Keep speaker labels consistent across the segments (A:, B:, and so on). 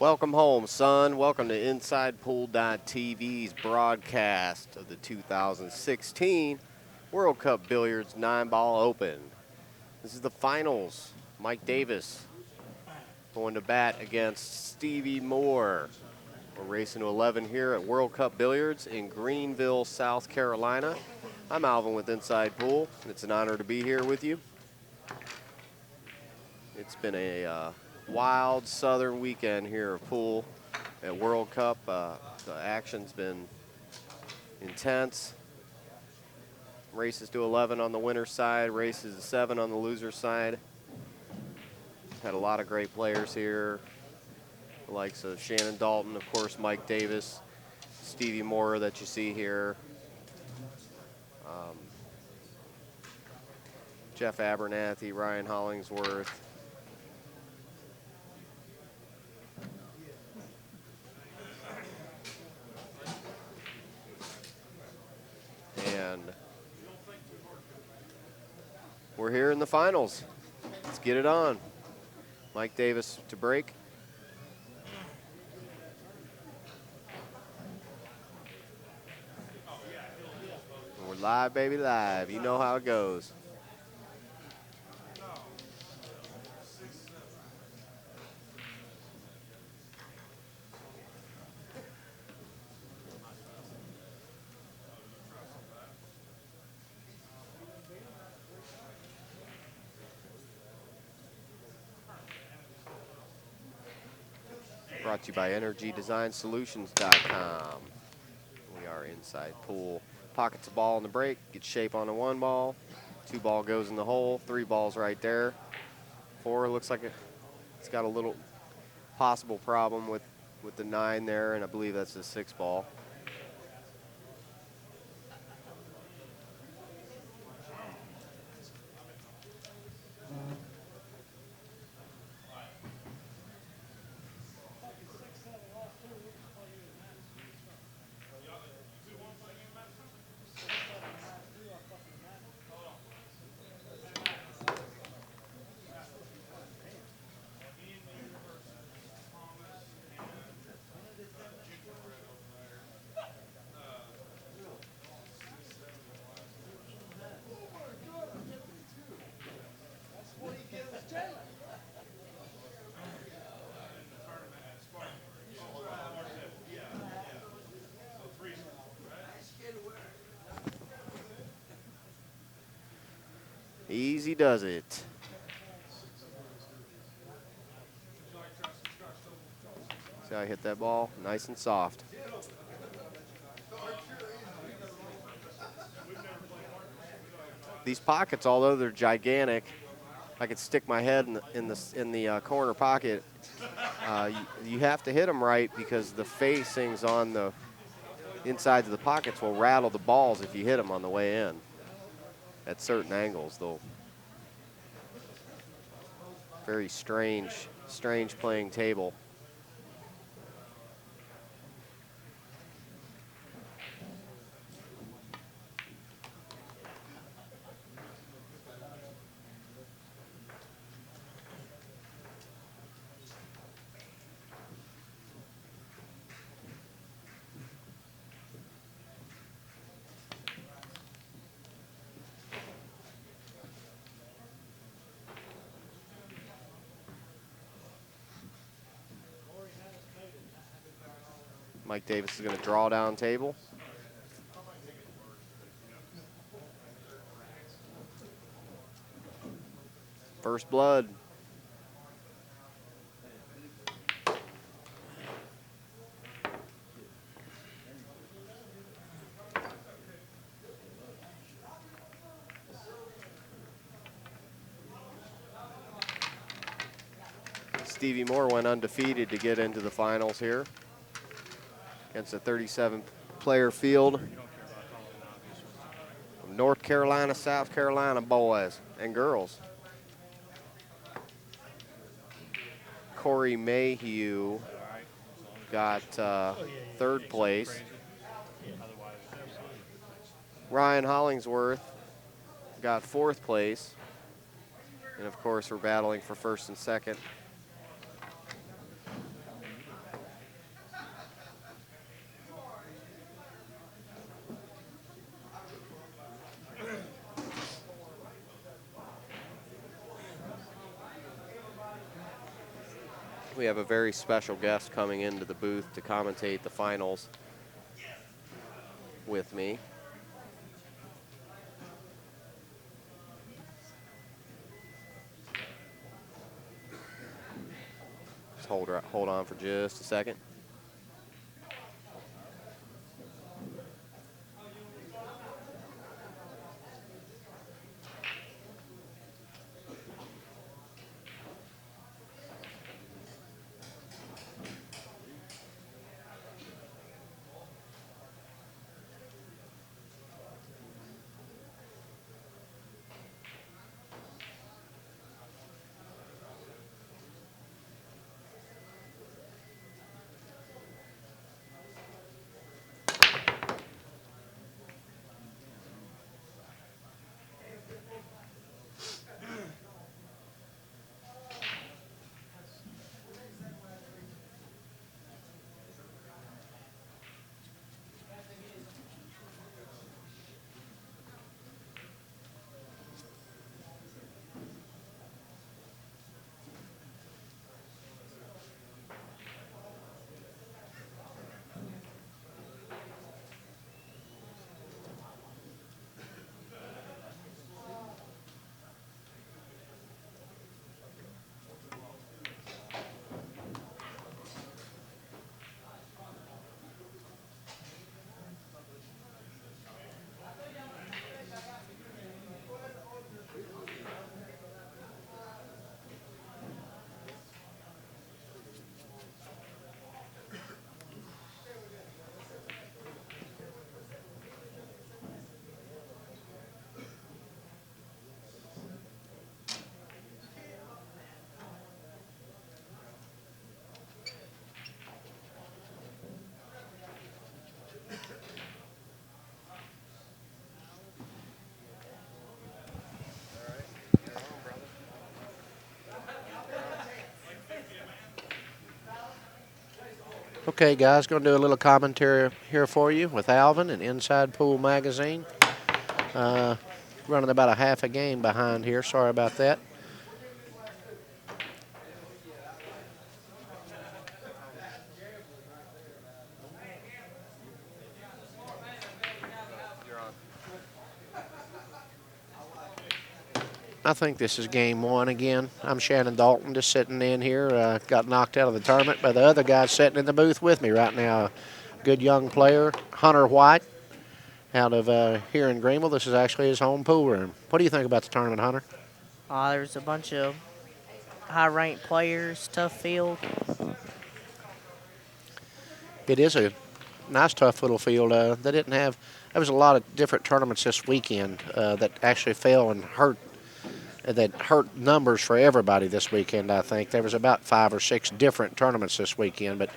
A: Welcome home, son. Welcome to InsidePool.tv's broadcast of the 2016 World Cup Billiards 9-Ball Open. This is the finals. Mike Davis going to bat against Stevie Moore. We're racing to 11 here at World Cup Billiards in Greenville, South Carolina. I'm Alvin with Inside Pool. It's an honor to be here with you. It's been a wild southern weekend here of pool at World Cup. The action's been intense. Races to 11 on the winner's side, races to 7 on the loser's side. Had a lot of great players here. The likes of Shannon Dalton, of course, Mike Davis, Stevie Moore that you see here. Jeff Abernathy, Ryan Hollingsworth. And we're here in the finals. Let's get it on. Mike Davis to break. We're live, baby, live. You know how it goes. Brought to you by EnergyDesignSolutions.com. We are inside pool. Pockets a ball in the break. Get shape on the 1 ball. 2 ball goes in the hole. 3 balls right there. 4 looks like it's got a little possible problem with the 9 there, and I believe that's the 6 ball. Easy does it. See how I hit that ball? Nice and soft. These pockets, although they're gigantic, I could stick my head in the corner pocket. You have to hit them right because the facings on the insides of the pockets will rattle the balls if you hit them on the way in at certain angles, though. Very strange playing table. Mike Davis is going to draw down table. First blood. Stevie Moore went undefeated to get into the finals here against a 37-player field of North Carolina, South Carolina boys and girls. Corey Mayhew got 3rd place. Ryan Hollingsworth got 4th place. And of course, we're battling for 1st and 2nd. We have a very special guest coming into the booth to commentate the finals with me. Just hold on for just a second.
B: Okay, guys, going to do a little commentary here for you with Alvin and Inside Pool Magazine. Running about a half a game behind here. Sorry about that. I think this is game one again. I'm Shannon Dalton, just sitting in here. Got knocked out of the tournament by the other guy sitting in the booth with me right now. Good young player, Hunter White, out of here in Greenville. This is actually his home pool room. What do you think about the tournament, Hunter?
C: There's a bunch of high-ranked players, tough field.
B: It is a nice, tough little field. They didn't have. There was a lot of different tournaments this weekend that actually fell and hurt. That hurt numbers for everybody this weekend. I think there was about 5 or 6 different tournaments this weekend, but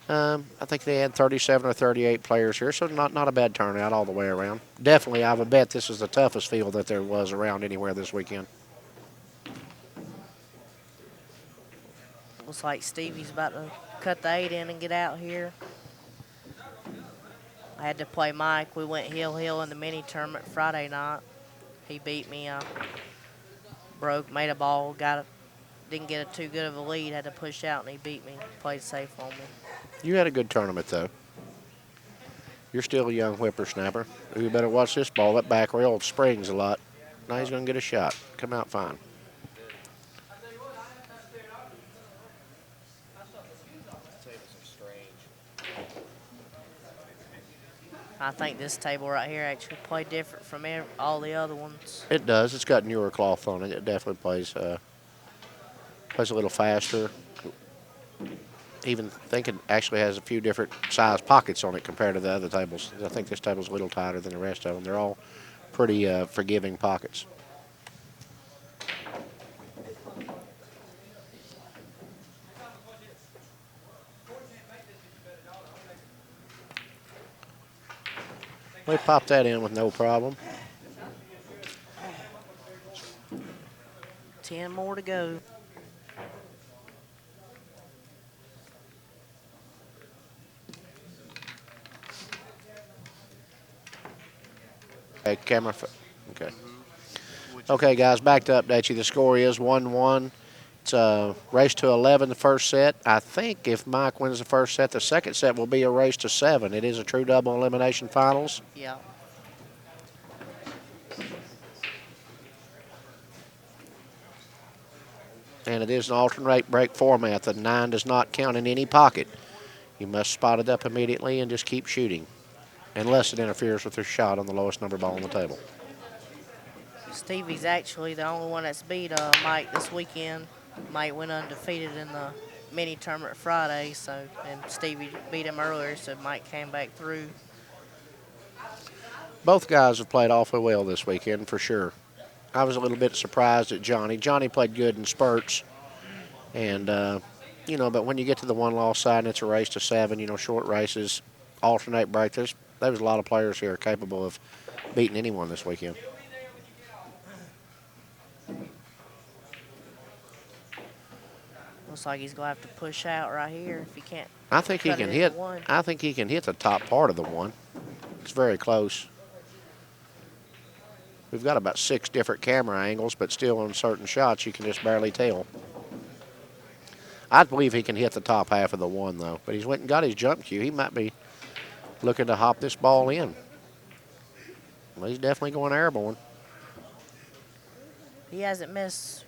B: I think they had 37 or 38 players here, so not a bad turnout all the way around. Definitely, I would bet this is the toughest field that there was around anywhere this weekend.
C: Looks like Stevie's about to cut the 8 in and get out here. I had to play Mike. We went hill in the mini tournament Friday night. He beat me. Made a ball, didn't get too good of a lead, had to push out, and he beat me. Played safe on me.
B: You had a good tournament, though. You're still a young whippersnapper. You better watch this ball. That back rail springs a lot. Now he's going to get a shot. Come out fine.
C: I think this table right here actually played different from all the other ones.
B: It does. It's got newer cloth on it. It definitely plays a little faster. Even think it actually has a few different size pockets on it compared to the other tables. I think this table's a little tighter than the rest of them. They're all pretty forgiving pockets. We pop that in with no problem.
C: 10 more to go.
B: Okay, camera. Okay. Okay, guys, back to update you. The score is 1-1 It's a race to 11 the first set. I think if Mike wins the first set, the second set will be a race to 7. It is a true double elimination finals.
C: Yeah.
B: And it is an alternate break format. The 9 does not count in any pocket. You must spot it up immediately and just keep shooting, unless it interferes with your shot on the lowest number ball on the table.
C: Stevie's actually the only one that's beat Mike this weekend. Mike went undefeated in the mini tournament Friday, and Stevie beat him earlier, so Mike came back through.
B: Both guys have played awfully well this weekend, for sure. I was a little bit surprised at Johnny. Johnny played good in spurts, and but when you get to the one-loss side and it's a race to 7, short races, alternate break, there's a lot of players here capable of beating anyone this weekend.
C: Looks like he's gonna have to push out right here if he can't.
B: I think he
C: cut
B: can
C: it
B: hit.
C: into one.
B: I think he can hit the top part of the 1. It's very close. We've got about 6 different camera angles, but still on certain shots you can just barely tell. I believe he can hit the top half of the 1 though, but he's went and got his jump cue. He might be looking to hop this ball in. Well, he's definitely going airborne.
C: He hasn't missed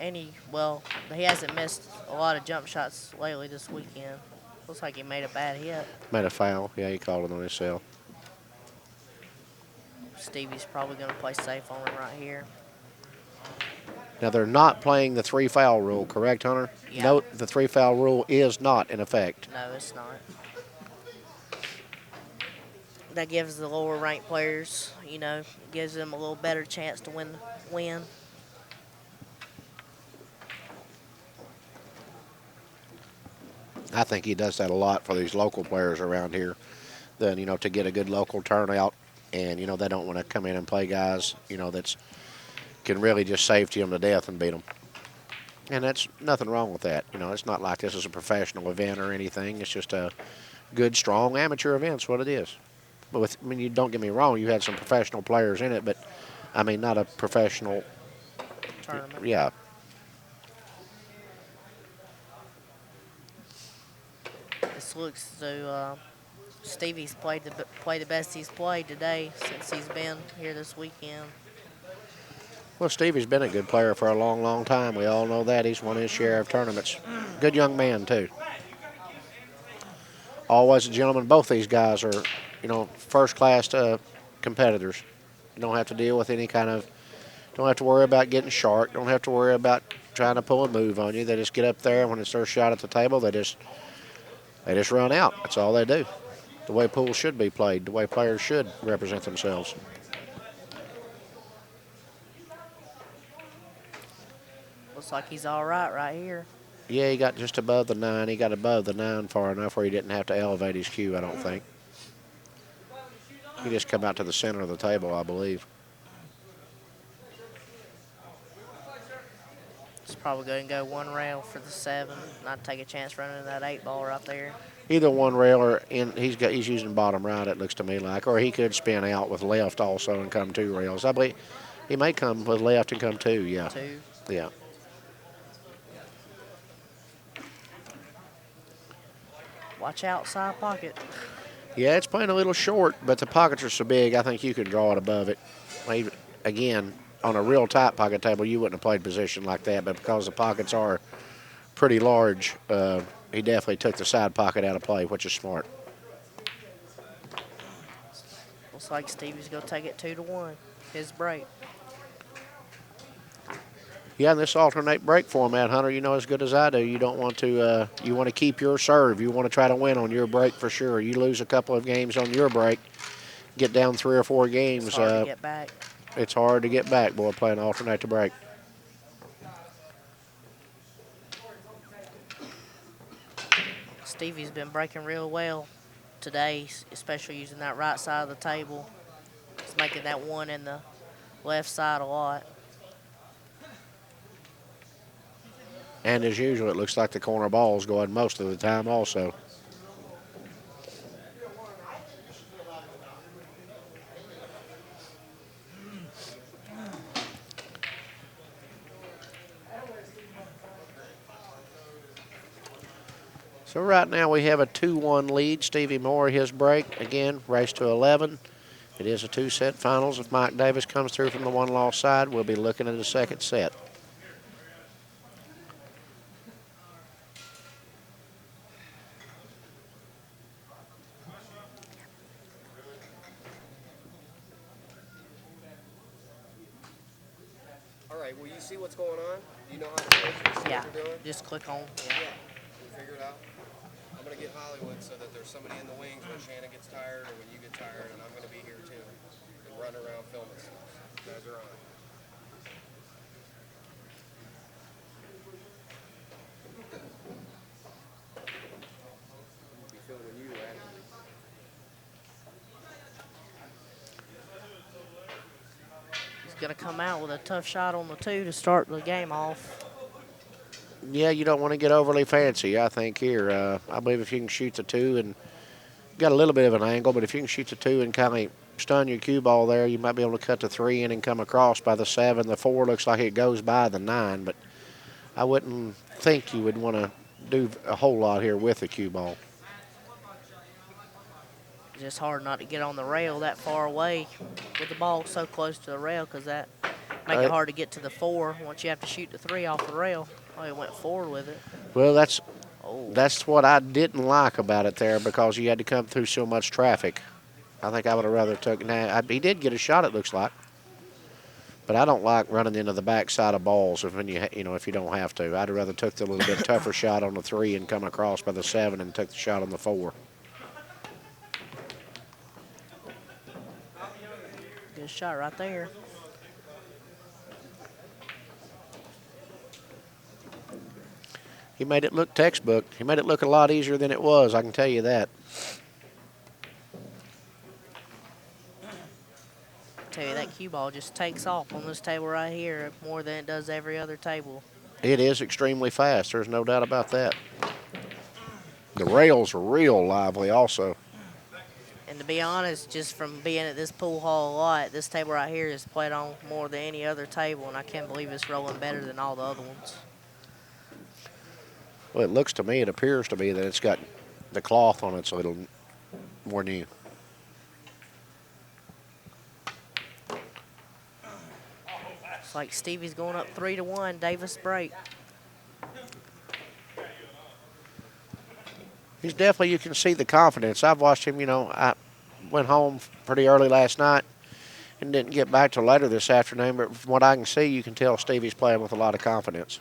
C: he hasn't missed a lot of jump shots lately this weekend. Looks like he made a bad hit.
B: Made a foul. Yeah, he called it on himself.
C: Stevie's probably going to play safe on him right here.
B: Now, they're not playing the 3-foul rule, correct, Hunter?
C: Yeah.
B: Note the 3-foul rule is not in effect.
C: No, it's not. That gives the lower ranked players, gives them a little better chance to win.
B: I think he does that a lot for these local players around here. Then, to get a good local turnout, and, they don't want to come in and play guys, that's can really just safety them to death and beat them. And that's nothing wrong with that. It's not like this is a professional event or anything. It's just a good, strong amateur event. That's what it is. But you don't get me wrong, you had some professional players in it, but, not a professional
C: Tournament.
B: Yeah.
C: This looks as though Stevie's played the best he's played today since he's been here this weekend.
B: Well, Stevie's been a good player for a long, long time. We all know that. He's won his share of tournaments. Good young man, too. Always a gentleman. Both these guys are, first-class competitors. You don't have to deal with any kind of, don't have to worry about getting shark. Don't have to worry about trying to pull a move on you. They just get up there, and when it's their shot at the table, they just run out. That's all they do. The way pool should be played, the way players should represent themselves.
C: Looks like he's all right here.
B: Yeah, he got just above the 9. He got above the 9 far enough where he didn't have to elevate his cue, I don't think. He just come out to the center of the table, I believe.
C: It's probably going to go one rail for the 7. Not take a chance running that 8 ball right there.
B: Either one rail or he's using bottom right, it looks to me like, or he could spin out with left also and come 2 rails. I believe he may come with left and come 2, yeah.
C: 2.
B: Yeah.
C: Watch outside pocket.
B: Yeah, it's playing a little short, but the pockets are so big, I think you can draw it above it. Again, on a real tight pocket table, you wouldn't have played position like that, but because the pockets are pretty large, he definitely took the side pocket out of play, which is smart.
C: Looks like Stevie's going to take it 2-1. His break.
B: Yeah, in this alternate break format, Hunter, as good as I do, you don't want to, you want to keep your serve. You want to try to win on your break for sure. You lose a couple of games on your break, get down 3 or 4 games.
C: It's hard to get back.
B: It's hard to get back, boy, playing alternate to break.
C: Stevie's been breaking real well today, especially using that right side of the table. He's making that 1 in the left side a lot.
B: And as usual, it looks like the corner ball's going most of the time also. So right now we have a 2-1 lead. Stevie Moore, his break. Again, race to 11. It is a two-set finals. If Mike Davis comes through from the one-loss side, we'll be looking at a second set.
A: All right, will you see what's going on? Do you know how to play? You see
C: Yeah,
A: what you're doing?
C: just click on.
A: Yeah. Can you figure it out? I'm going to get Hollywood so that there's somebody in the wings when Shannon gets tired or when you get tired, and I'm going to be here too and run around filming stuff. You guys are on. We'll be filming you, right?
C: He's gonna come out with a tough shot on the 2 to start the game off.
B: Yeah, you don't want to get overly fancy, I think, here. I believe if you can shoot the 2 and got a little bit of an angle, but if you can shoot the 2 and kind of stun your cue ball there, you might be able to cut the 3 in and come across by the 7. The 4 looks like it goes by the 9, but I wouldn't think you would want to do a whole lot here with the cue ball.
C: Just hard not to get on the rail that far away with the ball so close to the rail, because that make it hard to get to the 4 once you have to shoot the 3 off the rail. Oh, he went forward with it.
B: Well, that's
C: Oh,
B: what I didn't like about it there, because you had to come through so much traffic. I think I would have rather took. Now he did get a shot, it looks like, but I don't like running into the backside of balls if if you don't have to. I'd rather took the little bit tougher shot on the 3 and come across by the 7 and took the shot on the 4.
C: good shot right there.
B: He made it look textbook. He made it look a lot easier than it was, I can tell you that.
C: Tell you, that cue ball just takes off on this table right here more than it does every other table.
B: It is extremely fast. There's no doubt about that. The rails are real lively also.
C: And to be honest, just from being at this pool hall a lot, this table right here is played on more than any other table, and I can't believe it's rolling better than all the other ones.
B: Well, it appears to be that it's got the cloth on it's a little more new.
C: It's like Stevie's going up 3-1, Davis break.
B: He's definitely, you can see the confidence. I've watched him, I went home pretty early last night and didn't get back till later this afternoon, but from what I can see, you can tell Stevie's playing with a lot of confidence.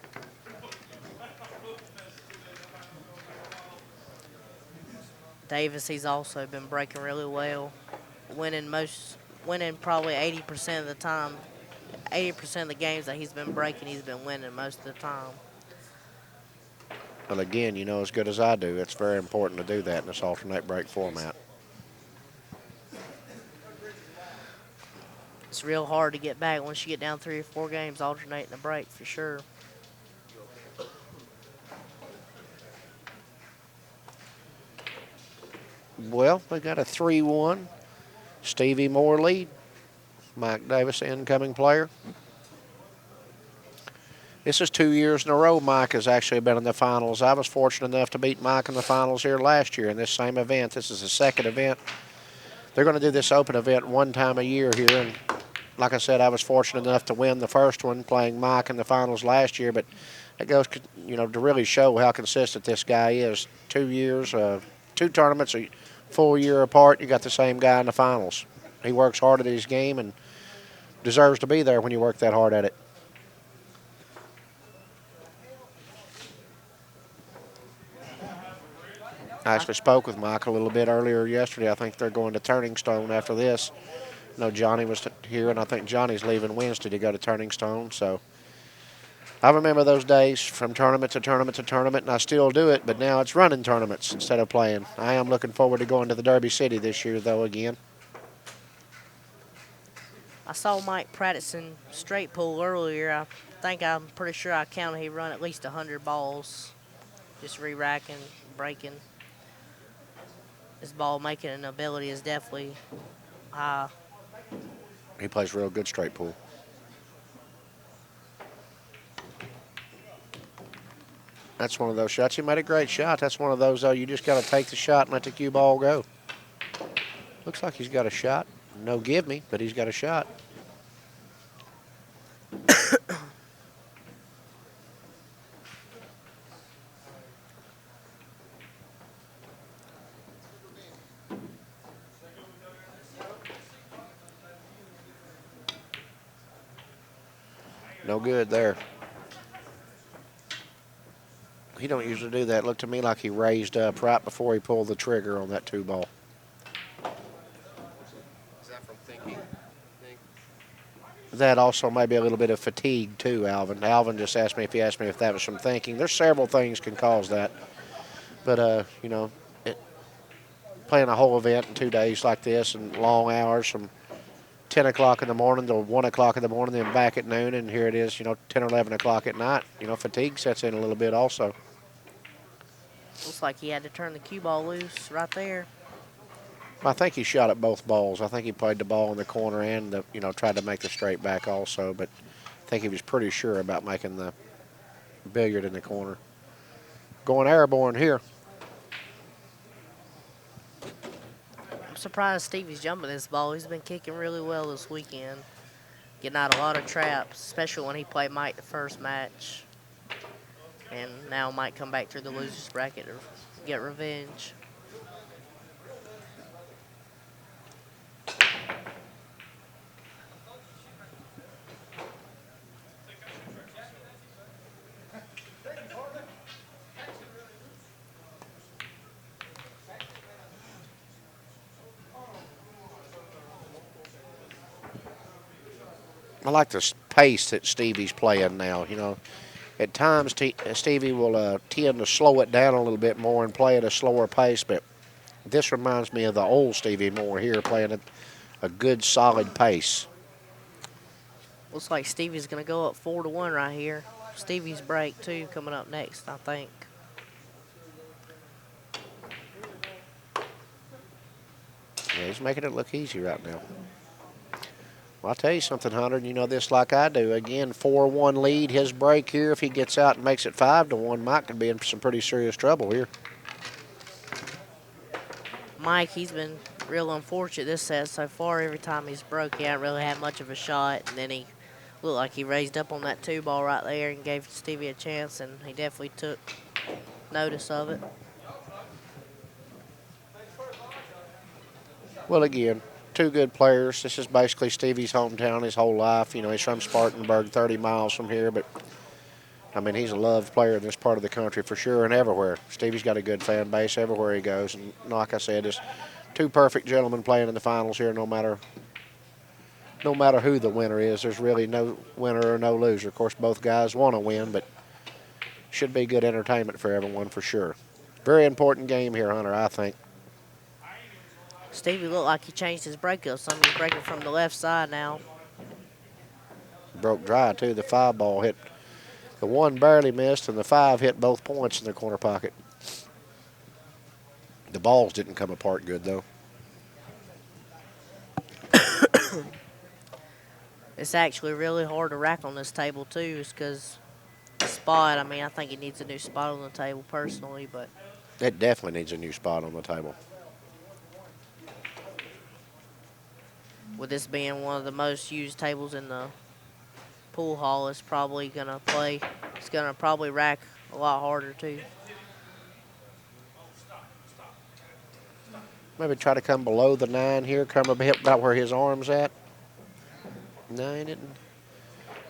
C: Davis, he's also been breaking really well, winning probably 80% of the time. 80% of the games that he's been breaking, he's been winning most of the time.
B: But again, as good as I do, it's very important to do that in this alternate break format.
C: It's real hard to get back once you get down 3 or 4 games alternating a break for sure.
B: Well, we got a 3-1 Stevie Moore lead. Mike Davis, incoming player. This is 2 years in a row Mike has actually been in the finals. I was fortunate enough to beat Mike in the finals here last year in this same event. This is the second event. They're going to do this open event one time a year here. And like I said, I was fortunate enough to win the first one playing Mike in the finals last year. But it goes, to really show how consistent this guy is. 2 years, 2 tournaments, a full year apart, you got the same guy in the finals. He works hard at his game and deserves to be there when you work that hard at it. I actually spoke with Mike a little bit earlier yesterday. I think they're going to Turning Stone after this. Johnny was here, and I think Johnny's leaving Wednesday to go to Turning Stone. So I remember those days from tournament to tournament to tournament, and I still do it, but now it's running tournaments instead of playing. I am looking forward to going to the Derby City this year, though, again.
C: I saw Mike practicing straight pool earlier. I'm pretty sure I counted he run at least 100 balls, just re-racking, breaking. His ball making and ability is definitely high.
B: He plays real good straight pool. That's one of those shots. He made a great shot. That's one of those, though, you just got to take the shot and let the cue ball go. Looks like he's got a shot. No give me, but he's got a shot. No good there. He don't usually do that. Looked to me like he raised up right before he pulled the trigger on that 2-ball.
A: Is that from thinking?
B: That also may be a little bit of fatigue too, Alvin. Alvin just asked me if that was from thinking. There's several things can cause that. But, playing a whole event in 2 days like this and long hours from 10 o'clock in the morning to 1 o'clock in the morning, then back at noon, and here it is, 10 or 11 o'clock at night. Fatigue sets in a little bit also.
C: Looks like he had to turn the cue ball loose right there.
B: I think he shot at both balls. I think he played the ball in the corner and tried to make the straight back also, but I think he was pretty sure about making the billiard in the corner. Going airborne here.
C: I'm surprised Stevie's jumping this ball. He's been kicking really well this weekend. Getting out a lot of traps, especially when he played Mike the first match. And now Mike come back through the loser's bracket to get revenge.
B: I like the pace that Stevie's playing now. At times Stevie will tend to slow it down a little bit more and play at a slower pace, but this reminds me of the old Stevie more here, playing at a good, solid pace.
C: Looks like Stevie's going to go up 4-1 right here. Stevie's break, too, coming up next, I think.
B: Yeah, he's making it look easy right now. Well, I'll tell you something, Hunter, and you know this like I do. Again, 4-1 lead. His break here, if he gets out and makes it 5-1, Mike could be in some pretty serious trouble here.
C: Mike, he's been real unfortunate this set so far. Every time he's broke, he hasn't really had much of a shot. And then he looked like he raised up on that 2-ball right there and gave Stevie a chance, and he definitely took notice of it.
B: Well, again, two good players. This is basically Stevie's hometown his whole life. He's from Spartanburg, 30 miles from here, but he's a loved player in this part of the country for sure and everywhere. Stevie's got a good fan base everywhere he goes. And like I said, just two perfect gentlemen playing in the finals here no matter who the winner is. There's really no winner or no loser. Of course, both guys want to win, but should be good entertainment for everyone for sure. Very important game here, Hunter, I think.
C: Stevie looked like he changed his break up. Some he's breaking from the left side now.
B: Broke dry, too. The 5-ball hit. The 1 barely missed, and the 5 hit both points in the corner pocket. The balls didn't come apart good, though.
C: It's actually really hard to rack on this table, too, is because the spot, I think it needs a new spot on the table personally, but
B: It definitely needs a new spot on the table.
C: with this being one of the most used tables in the pool hall, it's probably going to probably rack a lot harder, too.
B: Maybe try to come below the 9 here, come about where his arm's at. No, he didn't.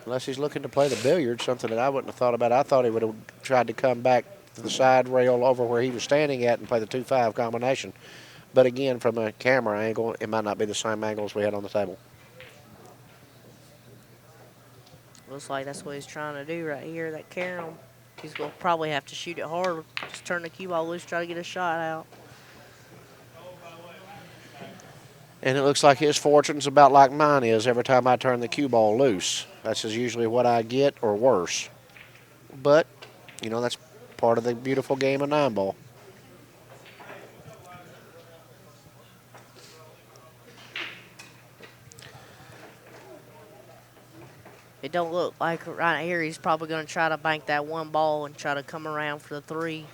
B: Unless he's looking to play the billiard, something that I wouldn't have thought about. I thought he would have tried to come back to the side rail over where he was standing at and play the 2-5 combination. But again, from a camera angle, it might not be the same angle as we had on the table.
C: Looks like that's what he's trying to do right here, that carom. He's going to probably have to shoot it hard, just turn the cue ball loose, try to get a shot out.
B: And it looks like his fortune's about like mine is every time I turn the cue ball loose. That's usually what I get or worse. But, that's part of the beautiful game of 9-ball.
C: It don't look like right here he's probably going to try to bank that one ball and try to come around for the 3.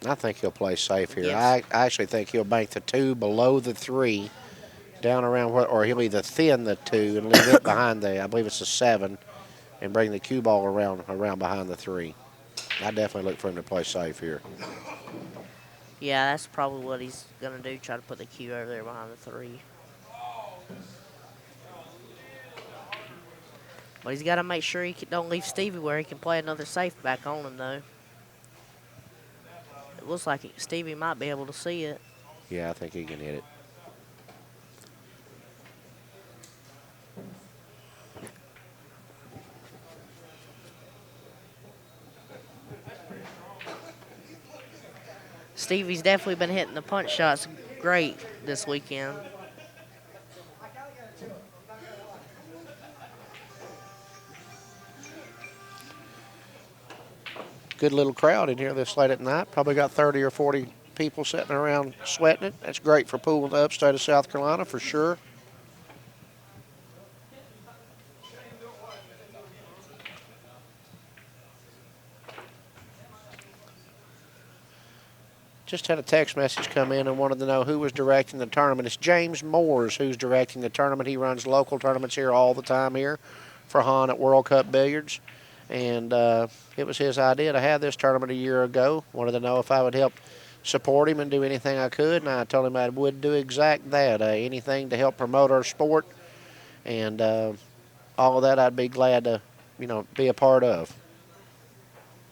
B: I think he'll play safe here.
C: Yes.
B: I actually think he'll bank the 2 below the 3, down around where, or he'll either thin the 2 and leave it behind the, I believe it's a 7, and bring the cue ball around behind the 3. I definitely look for him to play safe here.
C: Yeah, that's probably what he's going to do, try to put the cue over there behind the 3. But he's got to make sure he don't leave Stevie where he can play another safe back on him, though. It looks like Stevie might be able to see it.
B: Yeah, I think he can hit it.
C: Stevie's definitely been hitting the punch shots great this weekend.
B: Good little crowd in here this late at night. Probably got 30 or 40 people sitting around sweating it. That's great for pool in the upstate of South Carolina for sure. Just had a text message come in and wanted to know who was directing the tournament. It's James Moores who's directing the tournament. He runs local tournaments here all the time here for Hahn at World Cup Billiards. And it was his idea to have this tournament a year ago. Wanted to know if I would help support him and do anything I could. And I told him I would do exact that, anything to help promote our sport. And all of that I'd be glad to, be a part of.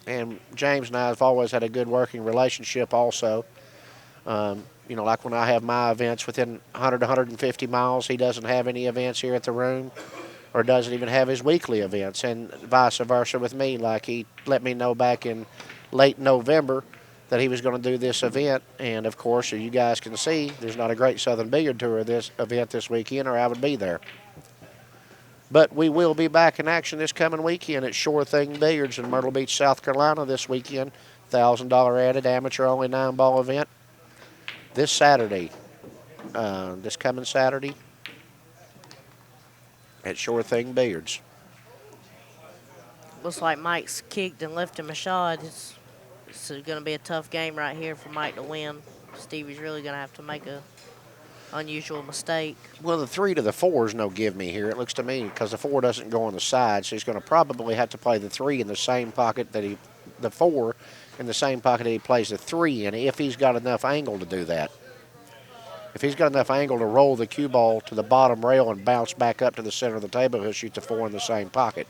B: And James and I have always had a good working relationship also. Like when I have my events within 100 to 150 miles, he doesn't have any events here at the room or doesn't even have his weekly events, and vice versa with me. Like he let me know back in late November that he was going to do this event. And, of course, as you guys can see, there's not a Great Southern Billiard Tour this event this weekend or I would be there. But we will be back in action this coming weekend at Sure Thing Billiards in Myrtle Beach, South Carolina this weekend. $1,000 added, amateur-only 9-ball event. This Saturday, this coming Saturday at Sure Thing Billiards.
C: Looks like Mike's kicked and left him a shot. It's going to be a tough game right here for Mike to win. Stevie's really going to have to make a unusual mistake.
B: Well, the 3 to the 4 is no give me here, it looks to me, because the 4 doesn't go on the side, so he's going to probably have to play the 3 in the same pocket that the 4 in the same pocket that he plays the 3 in, if he's got enough angle to do that. If he's got enough angle to roll the cue ball to the bottom rail and bounce back up to the center of the table, he'll shoot the 4 in the same pocket.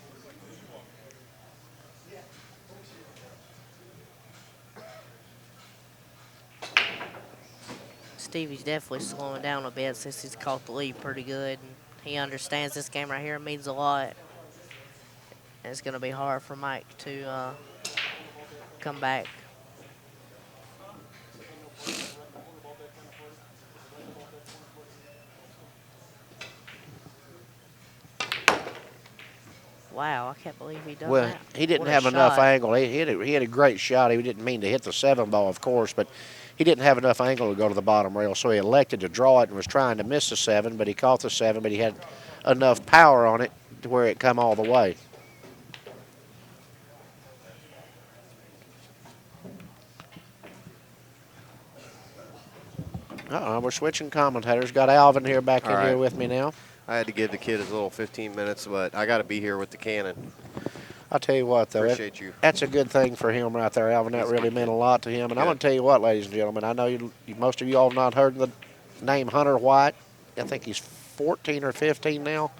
C: Stevie's definitely slowing down a bit since he's caught the lead pretty good. And he understands this game right here means a lot. And it's going to be hard for Mike to come back. Wow, I can't believe he done that.
B: Well, he didn't have enough angle. He had a great shot. He didn't mean to hit the 7 ball, of course, but he didn't have enough angle to go to the bottom rail, so he elected to draw it and was trying to miss the 7, but he caught the 7, but he had enough power on it to where it come all the way. We're switching commentators. Got Alvin here back in here with me now.
A: I had to give the kid his little 15 minutes, but I got to be here with the cannon.
B: I'll tell you what, though.
A: Appreciate you.
B: That's a good thing for him right there, Alvin. That really meant a lot to him. And I'm going to tell you what, ladies and gentlemen, I know most of you all have not heard the name Hunter White. I think he's 14 or 15 now.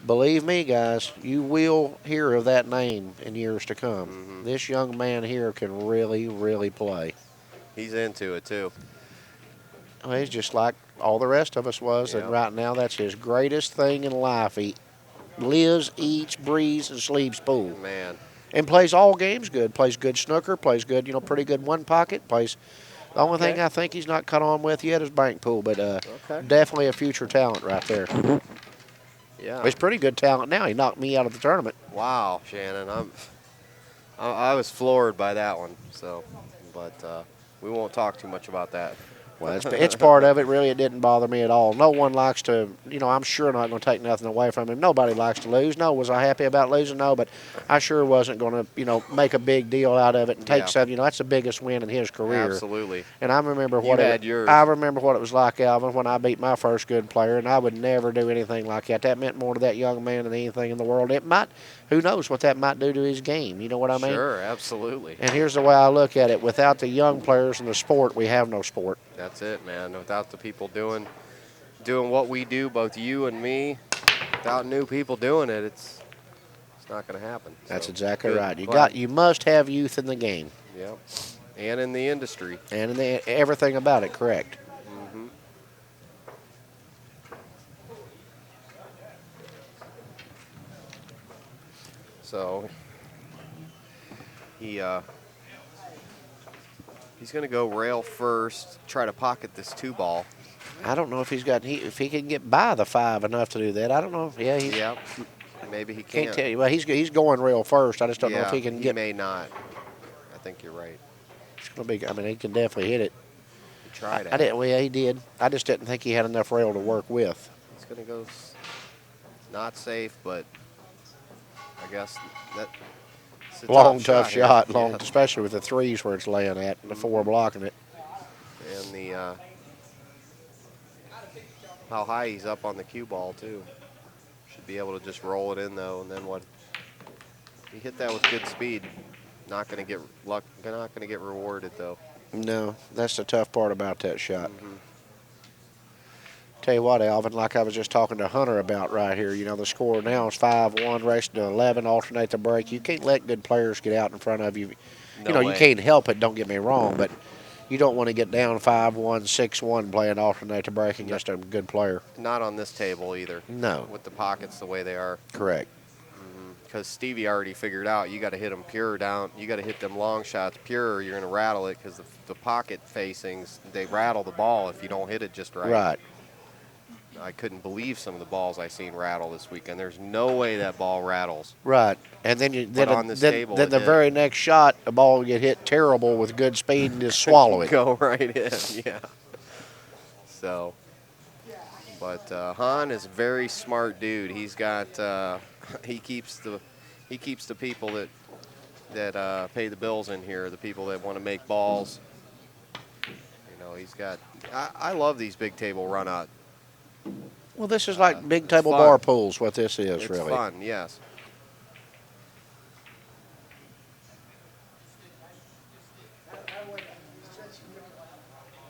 B: Believe me, guys, you will hear of that name in years to come.
A: Mm-hmm.
B: This young man here can really, really play.
A: He's into it, too.
B: Well, he's just like all the rest of us was, and right now that's his greatest thing in life. He lives, eats, breathes, and sleeps pool.
A: Man.
B: And plays all games good. Plays good snooker, plays good, pretty good one pocket. Plays. The only thing I think he's not caught on with yet is bank pool, but definitely a future talent right there.
A: Yeah.
B: He's pretty good talent now. He knocked me out of the tournament.
A: Wow, Shannon. I was floored by that one, but we won't talk too much about that.
B: Well, it's part of it. Really, it didn't bother me at all. No one likes to, I'm sure not going to take nothing away from him. Nobody likes to lose. No, was I happy about losing? No, but I sure wasn't going to, make a big deal out of it and take something. That's the biggest win in his career.
A: Absolutely.
B: And I remember
A: yours.
B: I remember what it was like, Alvin, when I beat my first good player, and I would never do anything like that. That meant more to that young man than anything in the world. It might, who knows what that might do to his game. You know what I mean?
A: Sure, absolutely.
B: And here's the way I look at it. Without the young players in the sport, we have no sport.
A: That's it, man. Without the people doing what we do, both you and me, without new people doing it, it's not going to happen.
B: That's
A: So,
B: exactly
A: good.
B: right. You must have youth in the game.
A: Yep. And in the industry.
B: And in everything about it, correct.
A: Mm-hmm. So he's going to go rail first, try to pocket this 2-ball.
B: I don't know if if he can get by the 5 enough to do that. I don't know. Yeah,
A: Maybe he can't.
B: Can't tell you. Well, he's going rail first. I just don't know if he can get.
A: He may not. I think you're right.
B: It's going to be. I mean, he can definitely hit it.
A: He tried it.
B: I didn't. Well, he did. I just didn't think he had enough rail to work with.
A: He's going to go not safe, but I guess that.
B: Long, tough shot.
A: Here.
B: Long,
A: Yeah.
B: especially with the 3s where it's laying at and the 4 blocking it.
A: And the how high he's up on the cue ball too. Should be able to just roll it in though, and then what? He hit that with good speed. Not going to get luck. Not going to get rewarded though.
B: No, that's the tough part about that shot.
A: Mm-hmm.
B: Tell you what, Alvin, like I was just talking to Hunter about right here, the score now is 5-1, racing to 11, alternate the break. You can't let good players get out in front of you.
A: No
B: you
A: way.
B: can't help it, don't get me wrong, but you don't want to get down 5-1, 6-1 playing alternate the break against a good player.
A: Not on this table either.
B: No.
A: With the pockets the way they are.
B: Correct.
A: Because Stevie already figured out you got to hit them pure down. You got to hit them long shots pure or you're going to rattle it because the pocket facings, they rattle the ball if you don't hit it just right.
B: Right.
A: I couldn't believe some of the balls I seen rattle this weekend. There's no way that ball rattles.
B: Right. And then
A: on this table,
B: then
A: it
B: the
A: did.
B: very next shot, the ball will get hit terrible with good speed and just swallow it.
A: Go right in, yeah. So, but Han is a very smart dude. He's got he keeps the people that pay the bills in here, the people that want to make balls. He's got. I love these big table run out.
B: Well, this is like big table
A: fun.
B: bar pools, what this is,
A: It's
B: really.
A: fun, yes.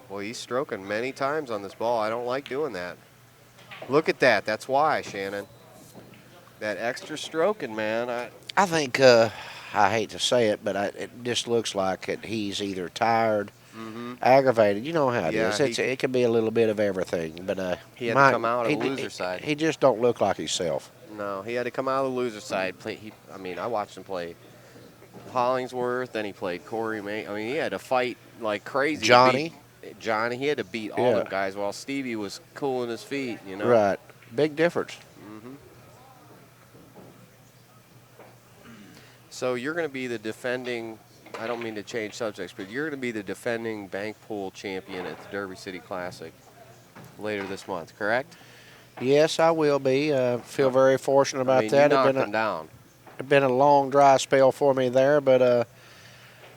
A: Well, he's stroking many times on this ball. I don't like doing that. Look at that. That's why, Shannon. That extra stroking, man.
B: I think, I hate to say it, but it just looks like he's either tired, aggravated. You know how it is. It can be a little bit of everything. But
A: he had to come out of the loser side.
B: He just don't look like himself.
A: No, he had to come out of the loser side. I watched him play Hollingsworth, then he played Corey May. He had to fight like crazy.
B: Johnny,
A: he had to beat all them guys while Stevie was cooling his feet,
B: Right. Big difference.
A: So you're going to be the defending, I don't mean to change subjects, but you're going to be the defending bank pool champion at the Derby City Classic later this month, correct?
B: Yes, I will be. Feel very fortunate about that.
A: You knocked them down.
B: It's been a long, dry spell for me there, but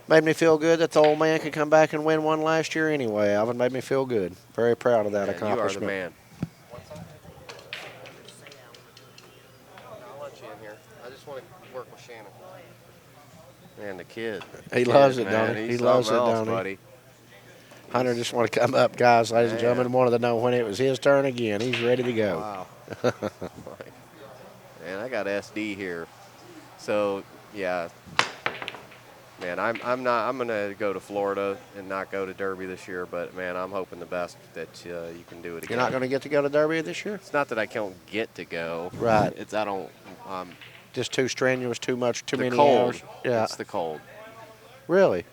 B: made me feel good that the old man could come back and win one last year anyway. Alvin made me feel good. Very proud of that accomplishment.
A: You are the man. I'll let you in here. I just want to work with Shannon. Man, the kid.
B: He loves it, don't he? He loves it, don't he?
A: Buddy.
B: Hunter just want to come up, guys, ladies and gentlemen. Wanted to know when it was his turn again. He's ready to go.
A: Wow. Man, I got SD here. So, yeah. Man, I'm going to go to Florida and not go to Derby this year, but, man, I'm hoping the best that you can do it again.
B: You're not going to go to Derby this year?
A: It's not that I can't get to go.
B: Right.
A: It's I don't.
B: Just too strenuous, too many
A: cold.
B: hours? Yeah.
A: It's the cold.
B: Really?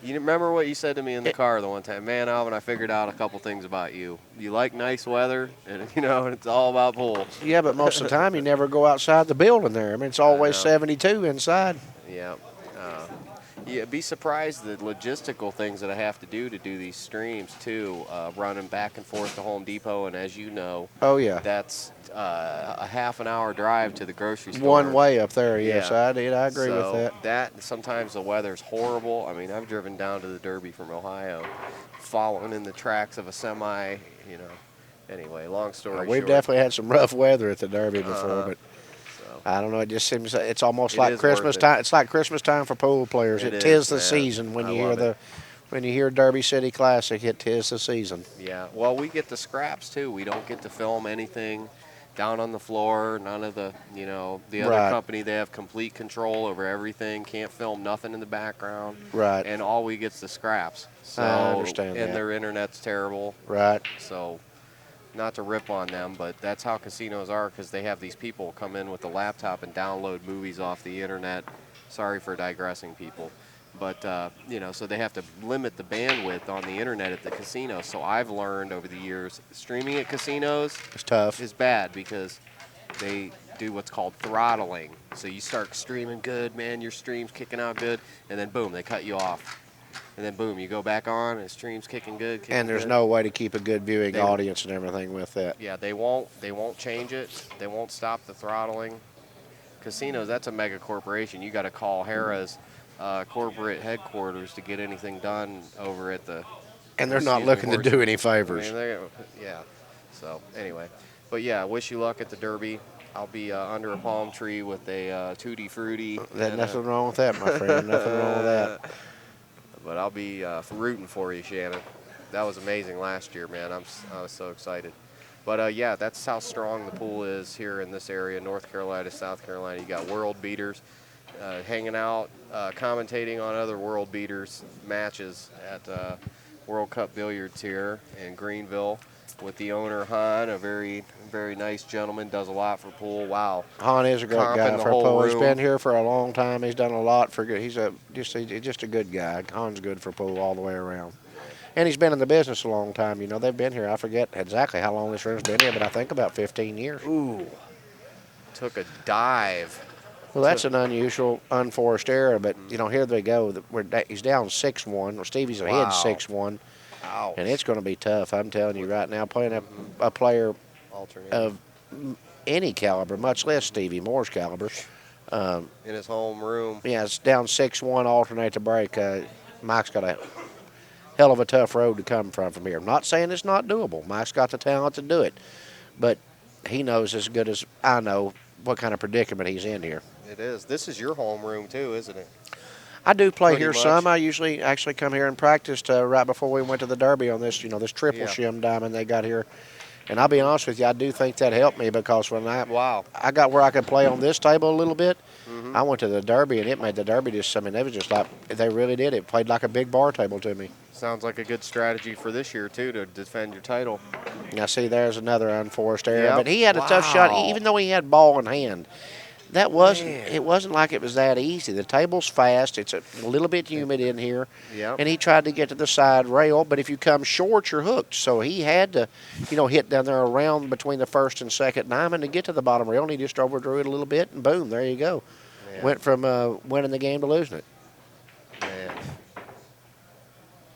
A: You remember what you said to me in the car the one time? Man, Alvin, I figured out a couple things about you. You like nice weather, and, and it's all about pool.
B: Yeah, but most of the time you never go outside the building there. It's always 72 inside.
A: Yeah. Yeah, be surprised the logistical things that I have to do these streams too. Running back and forth to Home Depot, and as you know,
B: Oh yeah,
A: that's a half an hour drive to the grocery store.
B: one way up there. Yes,
A: Yeah.
B: I did. I agree with
A: So
B: that.
A: sometimes the weather's horrible. I mean, I've driven down to the Derby from Ohio, following in the tracks of a semi. You know. Anyway, long story
B: We've
A: short.
B: definitely had some rough weather at the Derby before,
A: Uh-huh.
B: but
A: So
B: I don't know. It just seems it's almost
A: It
B: like
A: is
B: Christmas
A: worth it.
B: time. It's like Christmas time for pool players.
A: It
B: It
A: is,
B: tis the
A: man.
B: season when
A: I
B: you hear
A: love it.
B: when you hear Derby City Classic. It tis the season.
A: Yeah. Well, we get the scraps too. We don't get to film anything down on the floor. None of the the other
B: Right.
A: company, they have complete control over everything. Can't film nothing in the background.
B: Right.
A: And all we get's the scraps. So
B: I understand
A: and
B: that.
A: their internet's terrible.
B: Right.
A: So not to rip on them, but that's how casinos are because they have these people come in with a laptop and download movies off the internet. Sorry for digressing, people. But, so they have to limit the bandwidth on the internet at the casino. So I've learned over the years, streaming at casinos
B: It's tough.
A: is bad because they do what's called throttling. So you start streaming good, man, your stream's kicking out good, and then boom, they cut you off. And then boom, you go back on, and stream's kicking good.
B: And there's
A: good.
B: no way to keep a good viewing
A: They-
B: audience and everything with that.
A: Yeah, they won't change it. They won't stop the throttling. Casinos, that's a mega corporation. You got to call Harrah's corporate headquarters to get anything done over at the.
B: And they're not
A: excuse me,
B: looking to
A: Horse-
B: do any
A: I
B: favors.
A: mean, yeah. So anyway, but yeah, wish you luck at the Derby. I'll be under a palm tree with a tutti frutti.
B: There's nothing wrong with that, my friend. Nothing wrong with that.
A: But I'll be rooting for you, Shannon. That was amazing last year, man. I was so excited. But yeah, that's how strong the pool is here in this area, North Carolina, South Carolina. You got world beaters hanging out, commentating on other world beaters matches at World Cup Billiards here in Greenville with the owner, Han, a very, very nice gentleman, does a lot for pool. Wow.
B: Han is a great
A: Comping
B: guy
A: the
B: for
A: whole
B: pool. He's
A: room.
B: been here for a long time. He's done a lot for good. He's just a good guy. Han's good for pool all the way around. And he's been in the business a long time. You know, they've been here. I forget exactly how long this room's been here, but I think about 15 years.
A: Ooh. Took a dive.
B: Well, that's an unusual, unforced error, but, here they go. He's down 6-1. Well, Stevie's ahead
A: Wow.
B: 6-1,
A: Ouch.
B: and it's going to be tough. I'm telling you right now, playing a player
A: Alternate.
B: of any caliber, much less Stevie Moore's caliber.
A: In his home room.
B: Yeah, it's down 6-1, alternate to break. Mike's got a hell of a tough road to come from here. I'm not saying it's not doable. Mike's got the talent to do it, but he knows as good as I know what kind of predicament he's in here.
A: It is. This is your home room too, isn't it?
B: I do play
A: Pretty
B: here
A: much.
B: some. I usually actually come here and practiced right before we went to the Derby on this, this triple
A: Yeah.
B: shim diamond they got here. And I'll be honest with you, I do think that helped me because when
A: Wow.
B: I got where I could play on this table a little bit,
A: Mm-hmm.
B: I went to the Derby and it made the Derby just, they was just like, they really did. It played like a big bar table to me.
A: Sounds like a good strategy for this year too to defend your title.
B: Now, see, there's another unforced error.
A: Yep.
B: But he had a tough shot,
A: Wow.
B: even though he had ball in hand.
A: Man.
B: It wasn't like it was that easy. The table's fast. It's a little bit humid in here.
A: Yep.
B: And he tried to get to the side rail, but if you come short, you're hooked. So he had to, hit down there around between the first and second diamond to get to the bottom rail, and he just overdrew it a little bit, and boom, there you go.
A: Man.
B: Went from winning the game to losing it.
A: Man.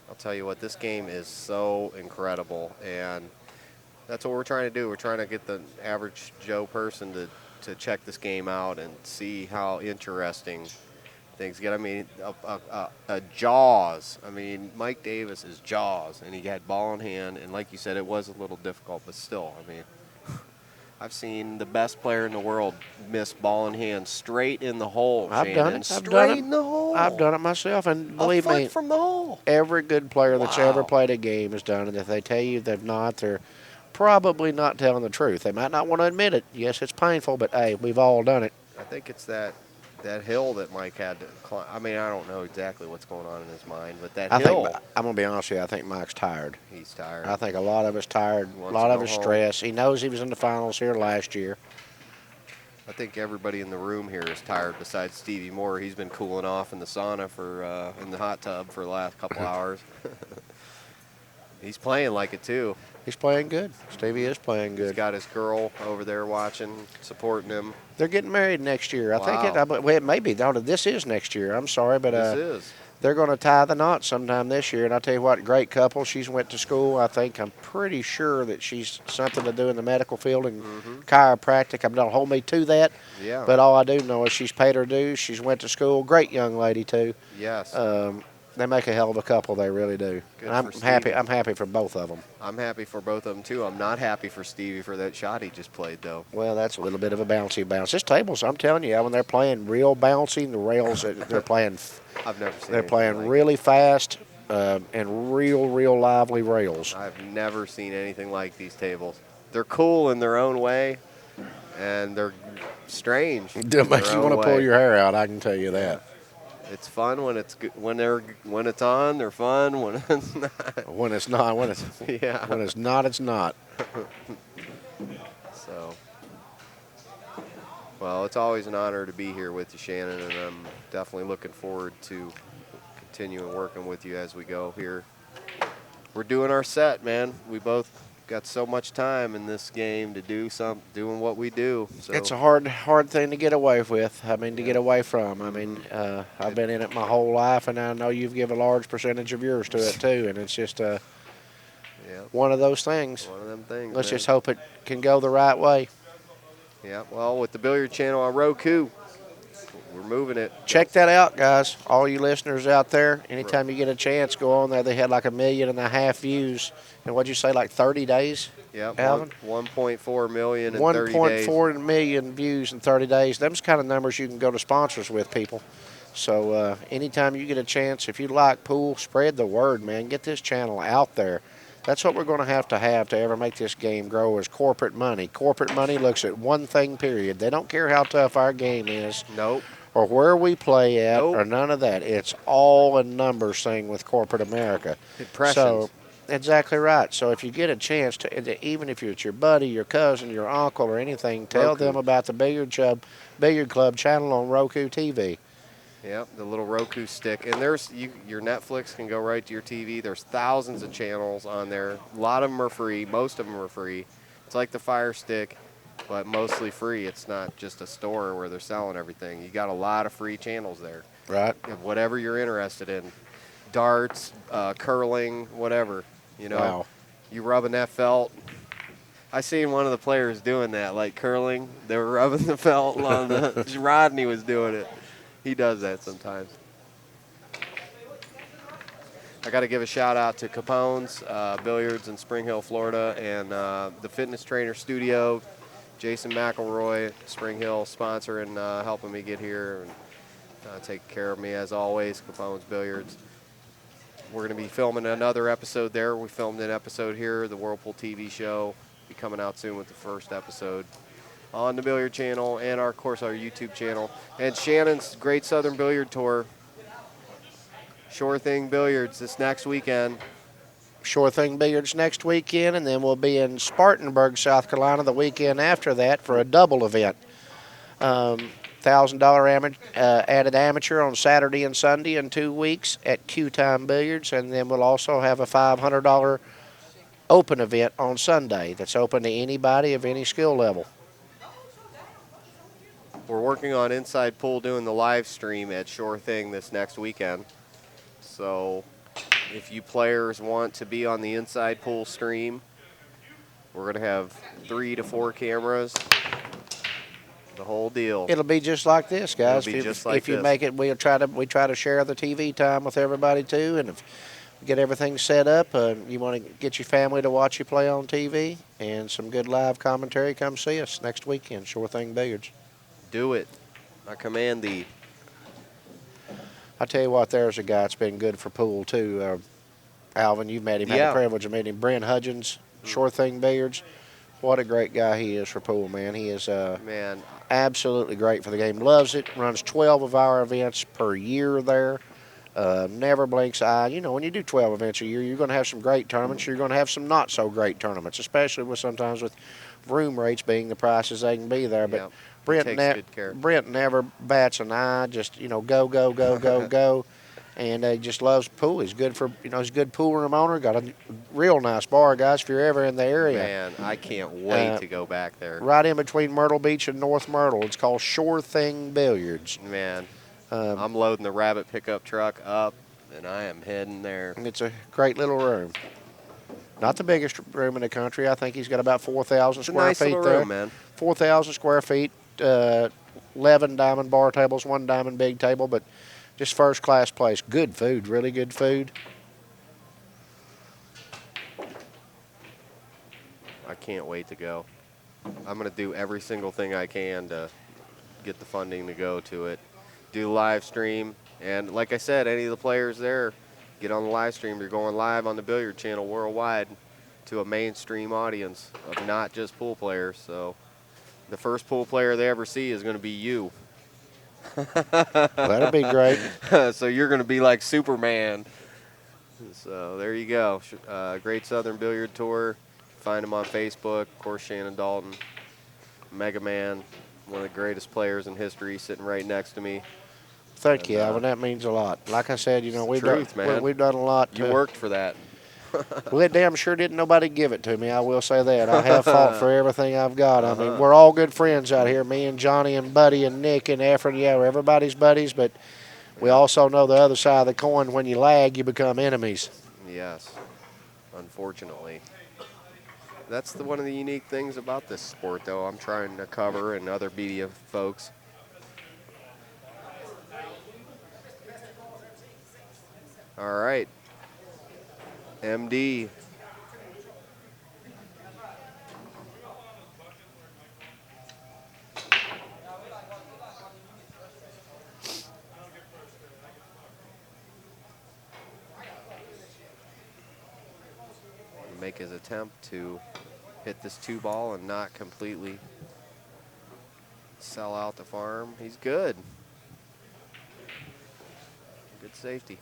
A: I'll tell you what, this game is so incredible, and that's what we're trying to do. We're trying to get the average Joe person to check this game out and see how interesting things get. I mean, a Jaws. I mean, Mike Davis is Jaws, and he had ball in hand, and like you said, it was a little difficult, but still, I mean, I've seen the best player in the world miss ball in hand straight in the hole.
B: I've done it.
A: Straight
B: I've done it.
A: in the hole.
B: I've done it myself, and believe
A: a foot
B: me,
A: from the hole.
B: every good player that's ever
A: Wow.
B: played a game has done it. If they tell you they've not, they're probably not telling the truth. They might not want to admit it. Yes, it's painful, but hey, we've all done it.
A: I think it's that hill that Mike had to climb. I mean, I don't know exactly what's going on in his mind, but that hill,
B: I'm going to be honest with you, I think Mike's tired.
A: he's tired.
B: I think a lot of us tired, a
A: Wants
B: lot
A: to
B: of
A: go
B: us
A: home.
B: stress. He knows he was in the finals here last year.
A: I think everybody in the room here is tired besides Stevie Moore. He's been cooling off in the sauna in the hot tub for the last couple hours. He's playing like it too.
B: He's playing good. Stevie is playing
A: He's
B: good.
A: got his girl over there watching, supporting him.
B: They're getting married next year. I think
A: Wow.
B: well, it may be. No, this is next year. I'm sorry, but
A: This is.
B: they're going to tie the knot sometime this year. And I tell you what, great couple. She's went to school. I'm pretty sure that she's something to do in the medical field and chiropractic. Don't hold me to that.
A: Yeah.
B: But all I do know is she's paid her dues. She's went to school. Great young lady too.
A: Yes.
B: They make a hell of a couple. They really do.
A: Good
B: And I'm
A: for
B: happy.
A: Stevie.
B: I'm happy for both of them.
A: I'm happy for both of them too. I'm not happy for Stevie for that shot he just played though.
B: Well, that's a little bit of a bouncy bounce. This table's, I'm telling you, when they're playing real bouncy, the rails they're playing.
A: I've never seen.
B: They're
A: anything
B: playing
A: like
B: really fast and real lively rails.
A: I've never seen anything like these tables. They're cool in their own way, and they're strange. in
B: It makes
A: their
B: you
A: own
B: want to pull
A: way.
B: your hair out. I can tell you that.
A: It's fun when it's good, when it's on. They're fun when it's not.
B: When it's not,
A: Yeah.
B: when it's not, it's not.
A: So, well, it's always an honor to be here with you, Shannon, and I'm definitely looking forward to continuing working with you as we go here. We're doing our set, man. We both got so much time in this game to doing what we do. So
B: It's a hard thing to get away with. To get away from. I've been in it my whole life, and I know you've given a large percentage of yours to it too. And it's just
A: yeah,
B: one of those things.
A: one of them things.
B: Let's
A: man.
B: just hope it can go the right way.
A: Yeah, well, with the Billiard Channel on Roku, we're moving it.
B: Check that out, guys. All you listeners out there, anytime you get a chance, go on there. They had like 1.5 million views. And what'd you say, like 30 days?
A: Yeah,
B: Alvin?
A: 1.4 million in 30 days.
B: 1.4 million views in 30 days. Them's kind of numbers you can go to sponsors with, people. So anytime you get a chance, if you like pool, spread the word, man. Get this channel out there. That's what we're going to have to ever make this game grow is corporate money. Corporate money looks at one thing, period. They don't care how tough our game is.
A: Nope.
B: Or where we play at,
A: Nope.
B: or none of that. It's all a numbers thing with corporate America.
A: Impressions.
B: So, exactly right. So if you get a chance to, even if it's your buddy, your cousin, your uncle, or anything, tell
A: Roku.
B: them about the Billiard Club channel on Roku TV.
A: Yep, the little Roku stick. And there's your Netflix can go right to your TV. There's thousands of channels on there. A lot of them are free. Most of them are free. It's like the Fire Stick, but mostly free. It's not just a store where they're selling everything. You got a lot of free channels there.
B: Right.
A: Whatever you're interested in. Darts, curling, whatever. You know,
B: Wow.
A: you rubbing that felt. I seen one of the players doing that, like curling. They were rubbing the felt on the Rodney was doing it. He does that sometimes. I got to give a shout out to Capone's Billiards in Spring Hill, Florida, and the Fitness Trainer Studio. Jason McElroy, Spring Hill, sponsoring, helping me get here and taking care of me as always. Capone's Billiards. We're going to be filming another episode there. We filmed an episode here, the Whirlpool TV show. Be coming out soon with the first episode on the Billiard Channel and, of course, our YouTube channel. And Shannon's Great Southern Billiard Tour. Sure Thing Billiards this next weekend.
B: Sure Thing Billiards next weekend, and then we'll be in Spartanburg, South Carolina the weekend after that for a double event. $1,000 added amateur on Saturday and Sunday in 2 weeks at Q-Time Billiards, and then we'll also have a $500 open event on Sunday that's open to anybody of any skill level.
A: We're working on Inside Pool doing the live stream at Sure Thing this next weekend. So if you players want to be on the Inside Pool stream, we're going to have 3 to 4 cameras. The whole deal.
B: It'll be just like this, guys.
A: It'll be just like
B: if you
A: this.
B: make it, we try to share the TV time with everybody too, and if we get everything set up, you want to get your family to watch you play on TV and some good live commentary, come see us next weekend. Sure Thing Billiards.
A: Do it. I command thee.
B: I tell you what, there's a guy that's been good for pool too. Alvin, you've met him. Had
A: Yeah.
B: the privilege of meeting him. Brent Hudgens, Sure Thing Billiards. What a great guy he is for pool, man. He is
A: Man,
B: absolutely great for the game. Loves it. Runs 12 of our events per year there. Never blinks an eye. You know, when you do 12 events a year, you're going to have some great tournaments. You're going to have some not so great tournaments, especially with sometimes with room rates being the prices they can be there. But
A: Yep.
B: Brent,
A: Takes good care.
B: Brent never bats an eye. Just go, go, go, go, go. And he just loves pool. He's good for he's a good pool room owner. Got a real nice bar, guys, if you're ever in the area.
A: Man, I can't wait to go back there.
B: Right in between Myrtle Beach and North Myrtle. It's called Sure Thing Billiards.
A: Man, I'm loading the Rabbit pickup truck up, and I am heading there.
B: And it's a great little room. Not the biggest room in the country. I think he's got about 4,000
A: It's a
B: square
A: nice
B: feet
A: little
B: there.
A: room, man.
B: 4,000 square feet, 11 diamond bar tables, 1 diamond big table, but just first-class place. Good food, really good food.
A: I can't wait to go. I'm going to do every single thing I can to get the funding to go to it. Do live stream, and like I said, any of the players there, get on the live stream. You're going live on the Billiard Channel worldwide to a mainstream audience of not just pool players. So the first pool player they ever see is going to be you.
B: That'll be great.
A: So you're going to be like Superman. So there you go. Great Southern Billiard Tour. Find him on Facebook. Of course, Shannon Dalton, Mega Man, one of the greatest players in history, sitting right next to me.
B: Thank you, Alvin. That means a lot. Like I said, you know, we've
A: Truth, man.
B: we've done a lot.
A: You worked for that.
B: Well, it damn sure didn't nobody give it to me. I will say that. I have fought for everything I've got. I mean, we're all good friends out here. Me and Johnny and Buddy and Nick and Efren. Yeah, we're everybody's buddies, but we also know the other side of the coin. When you lag, you become enemies.
A: Yes, unfortunately. That's one of the unique things about this sport, though, I'm trying to cover, and other media folks. All right. MD. Make his attempt to hit this 2-ball and not completely sell out the farm. He's good. Good safety.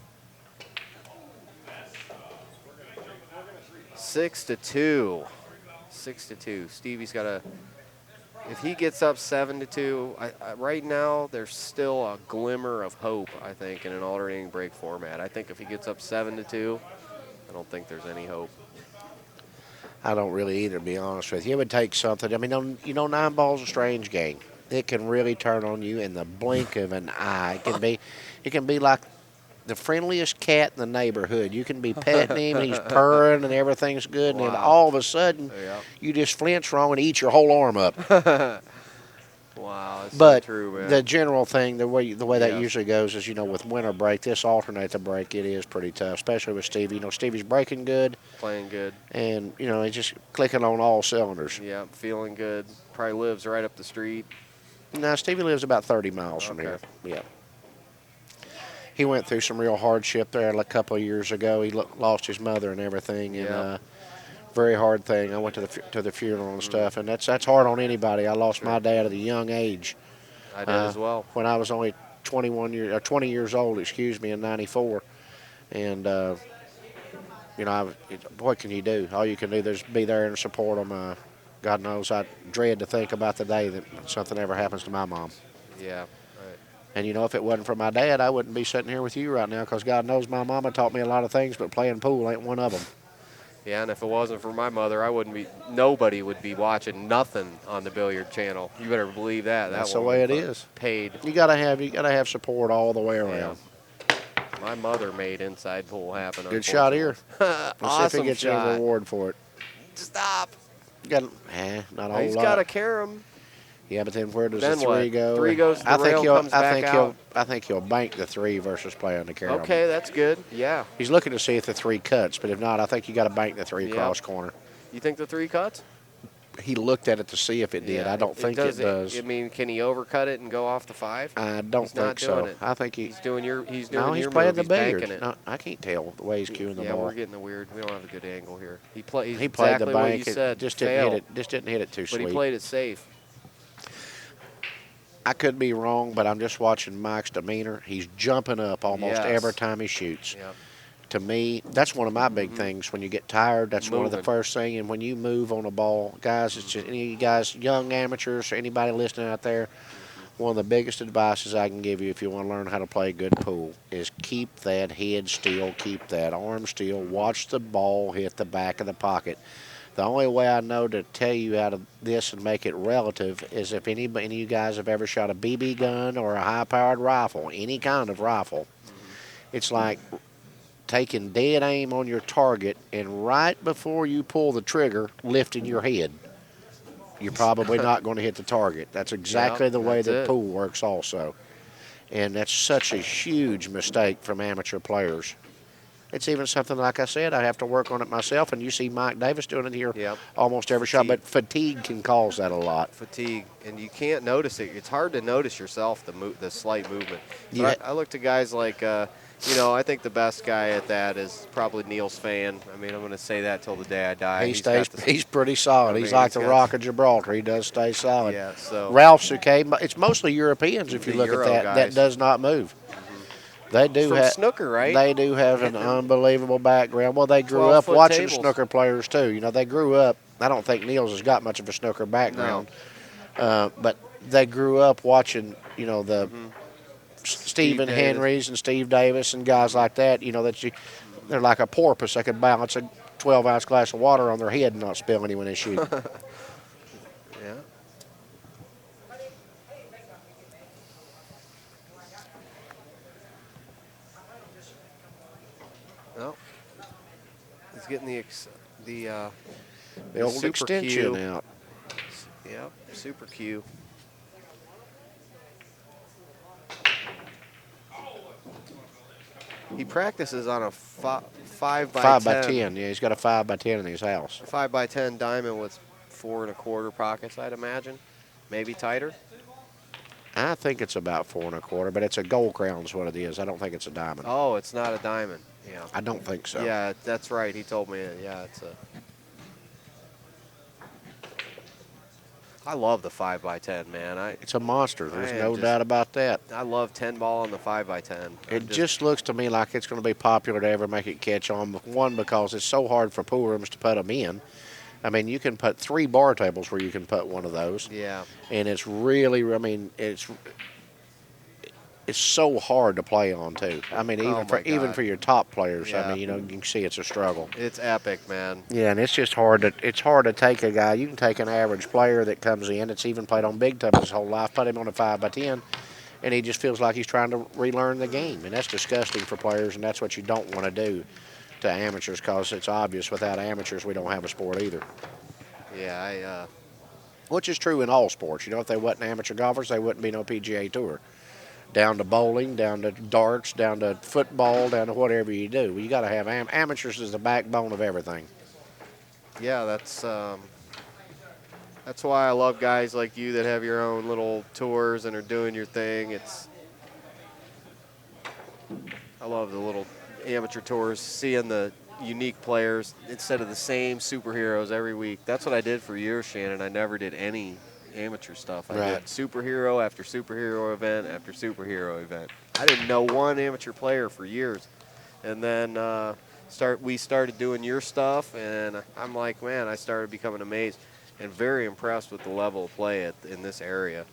A: 6-2. 6-2. Stevie's got a. If he gets up 7-2, right now there's still a glimmer of hope, I think, in an alternating break format. I think if he gets up 7-2, I don't think there's any hope.
B: I don't really either, to be honest with you. It would take something. I mean, you know, 9 ball's a strange game. It can really turn on you in the blink of an eye. It can be like the friendliest cat in the neighborhood. You can be petting him, and he's purring, and everything's good, and then all of a sudden, you just flinch wrong and eat your whole arm up.
A: Wow, that's
B: but
A: so true, man.
B: The general thing, the way that usually goes is, you know, with winter break, this alternate the break, it is pretty tough, especially with Stevie. You know, Stevie's breaking good.
A: Playing good.
B: And, you know, he's just clicking on all cylinders.
A: Yeah, feeling good. Probably lives right up the street.
B: No, Stevie lives about 30 miles from here. Yeah. He went through some real hardship there a couple of years ago. He lost his mother and everything, and very hard thing. I went to the funeral and stuff, and that's hard on anybody. I lost my dad at a young age.
A: I did as well.
B: When I was only 20 years old, in '94, and you know, what can you do? All you can do is be there and support them. God knows, I dread to think about the day that something ever happens to my mom.
A: Yeah.
B: And, you know, if it wasn't for my dad, I wouldn't be sitting here with you right now, because God knows my mama taught me a lot of things, but playing pool ain't one of them.
A: Yeah, and if it wasn't for my mother, nobody would be watching nothing on the Billiard Channel. You better believe that.
B: That's the way it is.
A: Paid.
B: You gotta have support all the way around.
A: Yeah. My mother made inside pool happen.
B: Good shot here.
A: Awesome
B: Let's see if he gets
A: shot.
B: any reward for it.
A: Stop.
B: Not a whole
A: He's
B: lot.
A: got to carry him.
B: Yeah, but then where does
A: Then
B: the 3
A: what?
B: go?
A: 3 goes to the rail, comes back out.
B: I think he'll bank the 3 versus play on the carry.
A: Okay, that's good. Yeah.
B: He's looking to see if the 3 cuts, but if not, I think you got to bank the 3 cross corner.
A: You think the 3 cuts?
B: He looked at it to see if it did. I don't think it does.
A: I mean, can he overcut it and go off the 5?
B: I don't think so. I think
A: he's doing your. He's
B: no,
A: doing
B: he's
A: your
B: playing
A: move.
B: the
A: He's
B: billiards.
A: banking it.
B: No, I can't tell the way he's cueing the ball.
A: Yeah, we're getting the weird. We don't have a good angle here. He played
B: exactly
A: the bank.
B: what
A: you said.
B: Just didn't hit it. Just didn't hit it too sweet.
A: But he played it safe.
B: I could be wrong, but I'm just watching Mike's demeanor. He's jumping up almost every time he shoots.
A: Yep.
B: To me, that's one of my big things. When you get tired, that's one of the first things. And when you move on a ball, guys, it's just any guys, young amateurs, anybody listening out there, one of the biggest advices I can give you if you want to learn how to play good pool is keep that head still, keep that arm still, watch the ball hit the back of the pocket. The only way I know to tell you out of this and make it relative is if any of you guys have ever shot a BB gun or a high-powered rifle, any kind of rifle. It's like taking dead aim on your target and right before you pull the trigger, lifting your head. You're probably not going to hit the target. That's exactly the way the pool works also. And that's such a huge mistake from amateur players. It's even something, like I said, I have to work on it myself, and you see Mike Davis doing it here almost every shot, but fatigue can cause that a lot.
A: Fatigue, and you can't notice it. It's hard to notice yourself, the slight movement.
B: Yeah.
A: I look to guys like, I think the best guy at that is probably Neil's fan. I mean, I'm going to say that till the day I die.
B: He's pretty solid. He's like the Rock of Gibraltar. He does stay solid.
A: Yeah, so
B: Ralph's okay. It's mostly Europeans, if you look
A: Euro
B: at that.
A: guys.
B: That does not move. They do
A: from snooker, right?
B: They do have an unbelievable background. Well, they grew up watching snooker players too. They grew up. I don't think Niels has got much of a snooker background, but they grew up watching. The Stephen Henrys and Steve Davis and guys like that. They're like a porpoise. They could balance a 12-ounce glass of water on their head and not spill any when they shoot.
A: Yeah. Well, he's getting the
B: old
A: super
B: extension
A: Q
B: out.
A: Yep, super Q. He practices on a 5 by
B: 5 by 10. Yeah, he's got a 5 by 10 in his house.
A: 5 by 10 diamond with 4 1/4 pockets, I'd imagine. Maybe tighter.
B: I think it's about 4 1/4, but it's a gold crown is what it is. I don't think it's a diamond.
A: Oh, it's not a diamond. Yeah.
B: I don't think so.
A: Yeah, that's right. He told me. Yeah, it's a. I love the 5 by 10, man.
B: It's a monster. There's no doubt about that.
A: I love 10 ball on the 5 by 10.
B: It just looks to me like it's going to be popular to ever make it catch on. One, because it's so hard for pool rooms to put them in. I mean, you can put 3 bar tables where you can put one of those.
A: Yeah.
B: And it's really, it's so hard to play on too. I mean, even for your top players.
A: Yeah.
B: I mean, you can see it's a struggle.
A: It's epic, man.
B: Yeah, and it's just hard to take a guy. You can take an average player that comes in that's even played on big tubs his whole life, put him on a 5 by 10, and he just feels like he's trying to relearn the game, and that's disgusting for players, and that's what you don't want to do to amateurs, because it's obvious without amateurs we don't have a sport either.
A: Yeah,
B: Which is true in all sports. If they wasn't amateur golfers, they wouldn't be no PGA Tour. Down to bowling, down to darts, down to football, down to whatever you do. You got to have amateurs as the backbone of everything.
A: Yeah, that's why I love guys like you that have your own little tours and are doing your thing. I love the little amateur tours, seeing the unique players instead of the same superheroes every week. That's what I did for years, Shannon. I never did any amateur stuff. I did superhero after superhero event after superhero event. I didn't know one amateur player for years. And then we started doing your stuff, and I'm like, man, I started becoming amazed and very impressed with the level of play in this area.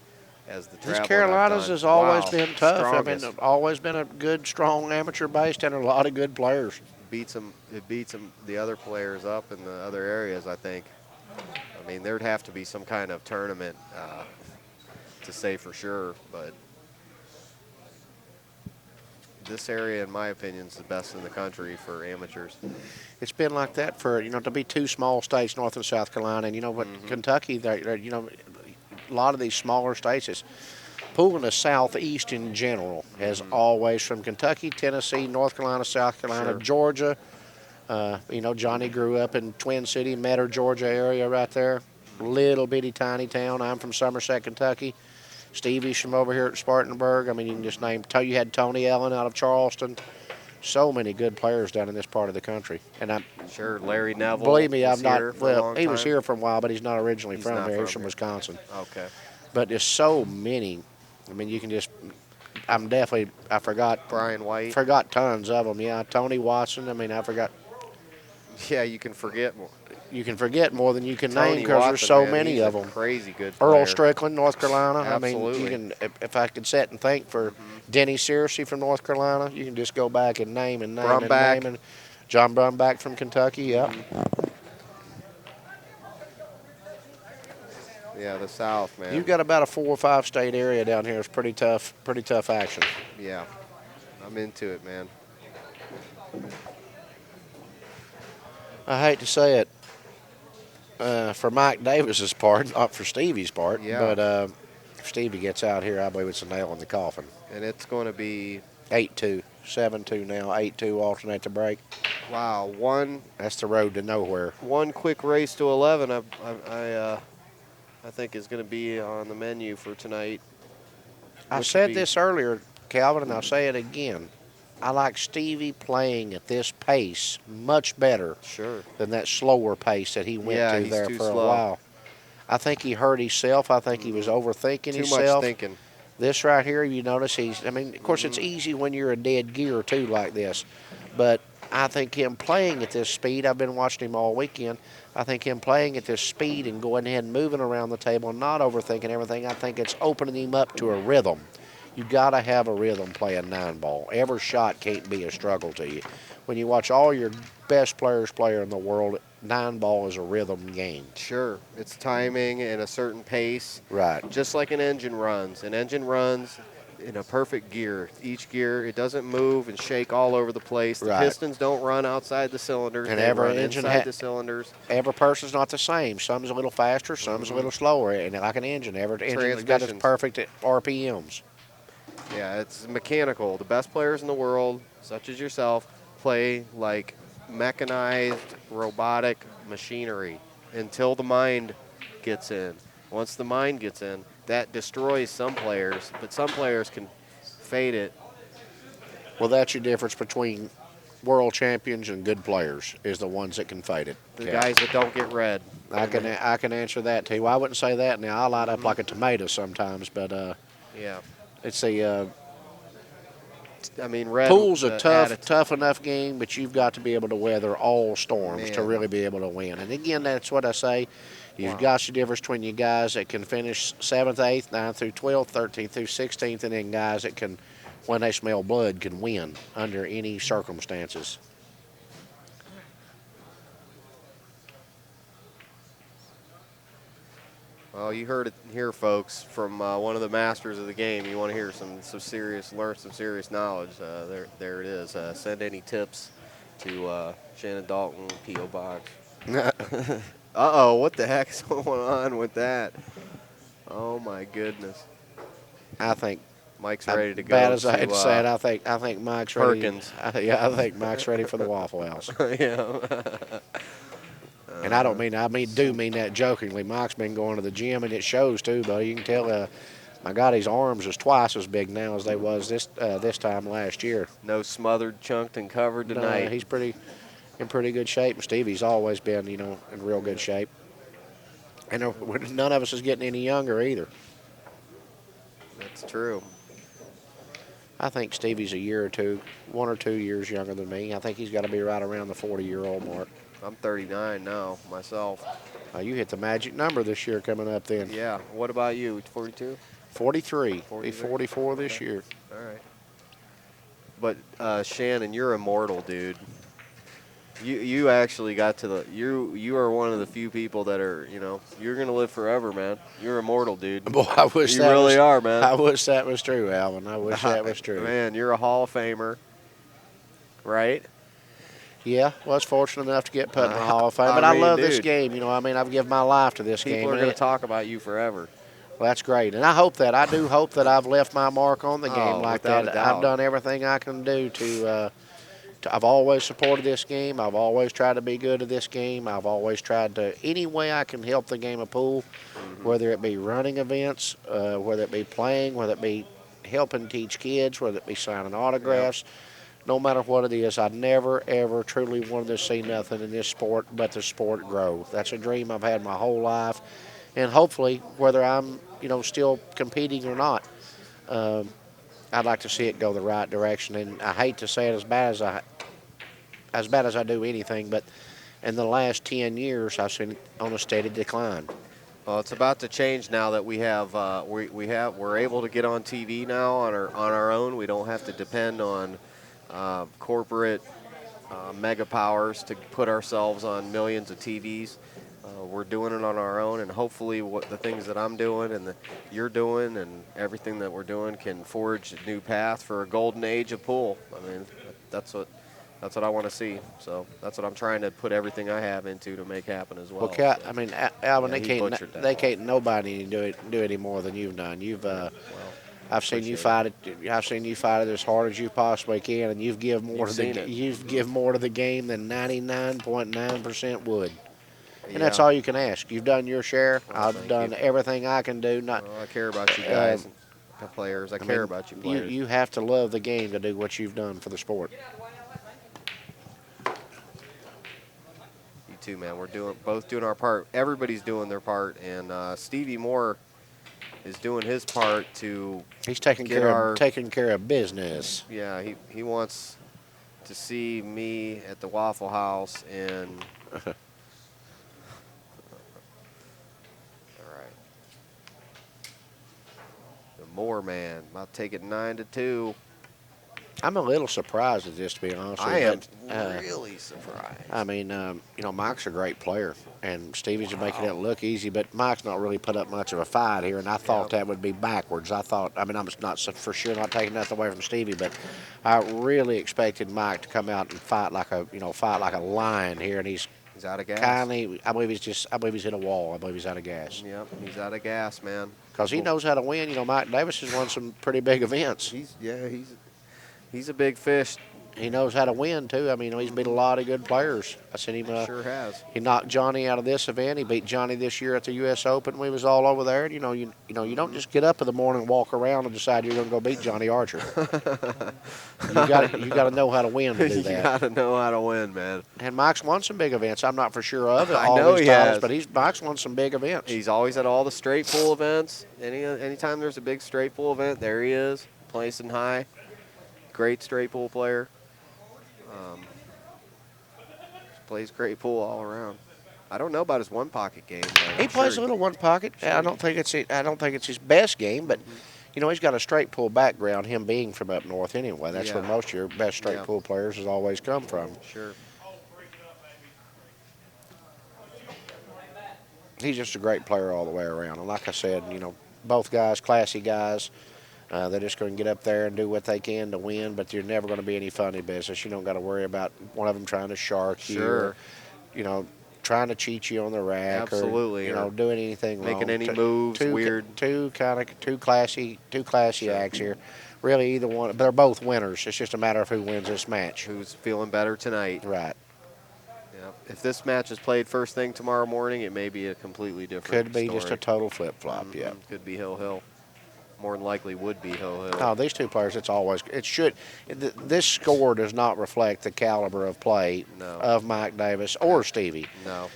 A: As the
B: This Carolinas has always been tough.
A: Strongest.
B: I mean, always been a good, strong amateur base and a lot of good players.
A: It beats the other players up in the other areas, I think. I mean, there'd have to be some kind of tournament to say for sure, but this area, in my opinion, is the best in the country for amateurs.
B: It's been like that for, to be 2 small states, North and South Carolina, and Kentucky, a lot of these smaller states, is pool in the Southeast in general has always, from Kentucky, Tennessee, North Carolina, South Carolina, Georgia. Johnny grew up in Twin City, Metter, Georgia area right there. Little bitty tiny town. I'm from Somerset, Kentucky. Stevie's from over here at Spartanburg. I mean, you can just name. You had Tony Ellen out of Charleston. So many good players down in this part of the country. And
A: Larry Neville.
B: Believe me, I'm not.
A: Well,
B: he was here for a while, but he's not originally from here. He's from Wisconsin.
A: Okay.
B: But there's so many. I mean, you can just. I forgot.
A: Brian White.
B: Forgot tons of them. Yeah, Tony Watson. I mean, I forgot.
A: Yeah, you can forget more.
B: you can forget more than you can name
A: Tony
B: because there's
A: Watson,
B: so
A: man,
B: many
A: he's
B: of
A: a
B: them.
A: crazy good player.
B: Earl Strickland, North Carolina. I mean, you
A: Absolutely.
B: can. If I could sit and think for Denny Searcy from North Carolina, you can just go back and name and name and
A: Brumback.
B: name. And John Brumback from Kentucky. Yep.
A: Yeah, the South, man.
B: You've got about a 4 or 5 state area down here. It's pretty tough action.
A: Yeah, I'm into it, man.
B: I hate to say it for Mike Davis's part, not for Stevie's part,
A: Yeah.
B: but if Stevie gets out here, I believe it's a nail in the coffin.
A: And it's going to be
B: 8-2, 7-2 now, 8-2 alternate to break.
A: wow.
B: That's the road to nowhere.
A: One quick race to 11. I think is going to be on the menu for tonight.
B: I
A: Which
B: said
A: would be-
B: this earlier, Calvin, and I'll say it again. I like Stevie playing at this pace much better
A: Sure.
B: than that slower pace that he went
A: Yeah,
B: to
A: he's
B: there
A: too
B: for
A: slow.
B: a while. I think he hurt himself. I think he was overthinking
A: Too
B: himself.
A: much thinking.
B: This right here, you notice of course, it's easy when you're a dead gear, too, like this. But I think him playing at this speed, I've been watching him all weekend, I think him playing at this speed and going ahead and moving around the table and not overthinking everything, I think it's opening him up to a rhythm. You got to have a rhythm playing 9-ball. Every shot can't be a struggle to you. When you watch all your best players play in the world, 9-ball is a rhythm game.
A: Sure. It's timing and a certain pace.
B: Right.
A: Just like an engine runs. An engine runs in a perfect gear. Each gear, it doesn't move and shake all over the place. The
B: Right.
A: pistons don't run outside the cylinders.
B: And
A: they
B: every
A: run
B: engine
A: inside the cylinders.
B: Every person's not the same. Some's a little faster, some's a little slower. And like an engine, every engine's got its
A: Transmissions.
B: perfect RPMs.
A: Yeah, it's mechanical. The best players in the world, such as yourself, play like mechanized, robotic machinery until the mind gets in. Once the mind gets in, that destroys some players, but some players can fade it.
B: Well, that's your difference between world champions and good players, is the ones that can fade it.
A: The
B: Yeah.
A: guys that don't get red.
B: I can answer that too. Well, I wouldn't say that now. I light up like a tomato sometimes, but
A: Yeah.
B: it's a
A: I mean, red.
B: pool's a
A: the
B: tough enough game, but you've got to be able to weather all storms to
A: Man.
B: really be able to win. And again, that's what I say. You've got your difference between you guys that can finish 7th, 8th, 9th through 12th, 13th through 16th, and then guys that can, when they smell blood, can win under any circumstances.
A: Well, you heard it here, folks, from one of the masters of the game. You want to hear learn some serious knowledge. There it is. Send any tips to Shannon Dalton, P.O. Box. Uh-oh, what the heck's going on with that? Oh, my goodness.
B: I think,
A: Mike's ready to go.
B: bad as I hate
A: to
B: to say it, I think Mike's ready.
A: Perkins.
B: I think Mike's ready for the Waffle House.
A: Yeah.
B: And I do mean that jokingly. Mike's been going to the gym, and it shows too, buddy. You can tell. My God, his arms is twice as big now as they was this time last year.
A: No smothered, chunked, and covered tonight.
B: He's in pretty good shape. And Stevie's always been, in real good shape. And none of us is getting any younger either.
A: That's true.
B: I think Stevie's a year or two, 1 or 2 years younger than me. I think he's got to be right around the 40-year-old mark.
A: I'm 39 now, myself.
B: You hit the magic number this year coming up then.
A: Yeah. What about you? 42?
B: 43. Be
A: 43?
B: 44 this year.
A: All right. But Shannon, you're immortal, dude. You actually got to you are one of the few people that are, you're gonna live forever, man. You're immortal, dude.
B: Boy, I wish
A: You
B: that
A: really
B: was,
A: are, man.
B: I wish that was true, Alvin. I wish that was true.
A: Man, you're a Hall of Famer, right?
B: Yeah, was fortunate enough to get put in the Hall of Fame.
A: I
B: But I
A: mean,
B: love this
A: dude.
B: game. I've given my life to this game.
A: People are
B: and
A: gonna talk about you forever.
B: Well, that's great. And I do hope that I've left my mark on the
A: Oh,
B: game like
A: without
B: that.
A: a doubt.
B: I've done everything I can do to I've always supported this game. I've always tried to be good at this game. I've always tried to, any way I can help the game of pool, whether it be running events, whether it be playing, whether it be helping teach kids, whether it be signing autographs, no matter what it is. I never, ever truly wanted to see nothing in this sport but the sport grow. That's a dream I've had my whole life. And hopefully, whether I'm, still competing or not, I'd like to see it go the right direction. And I hate to say it as bad as I do anything, but In the last 10 years, I've seen it on a steady decline.
A: Well, it's about to change now that we have we're able to get on TV now on our own. We don't have to depend on corporate mega powers to put ourselves on millions of TVs. We're doing it on our own, and hopefully, what the things that I'm doing and that you're doing and everything that we're doing can forge a new path for a golden age of pool. I mean, that's what I want to see. So that's what I'm trying to put everything I have into to make happen as well.
B: Well, I mean, Alvin,
A: Yeah,
B: they can't nobody do any more than you've done. I've seen you fight it. I've seen you fight it as hard as you possibly can, and you've give more to the game than 99.9% would. And that's all you can ask. You've done your share. I've done everything I can do.
A: Well, I care about you guys, and players. I care about you players.
B: You have to love the game to do what you've done for the sport.
A: You too, man. We're both doing our part. Everybody's doing their part, and Stevie Moore is doing his part to.
B: He's taking care of business.
A: Yeah, he wants to see me at the Waffle House and. Moore man, I'll take it 9-2.
B: I'm a little surprised at this, to be honest with you.
A: I am really surprised.
B: I mean, Mike's a great player, and Stevie's making it look easy, but Mike's not really put up much of a fight here, and I thought that would be backwards. I'm not for sure not taking nothing away from Stevie, but I really expected Mike to come out and fight like a lion here, and he's
A: out of gas.
B: I believe he's hit a wall. I believe he's out of gas.
A: Yep, he's out of gas, man.
B: Because he knows how to win. Mike Davis has won some pretty big events.
A: He's a big fish.
B: He knows how to win too. I mean, he's beat a lot of good players. I seen him.
A: Sure has.
B: He knocked Johnny out of this event. He beat Johnny this year at the U.S. Open. We was all over there. You don't just get up in the morning, walk around, and decide you're going to go beat Johnny Archer. you got to know how to win to do that.
A: You got to know how to win, man.
B: And Mike's won some big events. I'm not for sure of it.
A: I know he has,
B: but Mike's won some big events.
A: He's always at all the straight pool events. Anytime there's a big straight pool event, there he is, placing high. Great straight pool player. Plays great pool all around. I don't know about his one pocket game.
B: He plays a little one pocket. I don't think it's his best game, but he's got a straight pool background. Him being from up north anyway, that's where most of your best straight pool players has always come from.
A: Sure.
B: He's just a great player all the way around. And like I said, both guys, classy guys. They're just going to get up there and do what they can to win, but you're never going to be any funny business. You don't got to worry about one of them trying to shark you or, trying to cheat you on the rack.
A: Absolutely.
B: Or, doing anything wrong.
A: Making any moves, weird.
B: Two classy acts here. Really, either one. But they're both winners. It's just a matter of who wins this match.
A: Who's feeling better tonight.
B: Right.
A: Yep. If this match is played first thing tomorrow morning, it may be a completely different
B: Could be
A: story.
B: just a total flip-flop, yeah.
A: Could be hill-hill. More than likely would be hill-hill.
B: Oh, these two players, this score does not reflect the caliber of play of Mike Davis or Stevie.
A: No.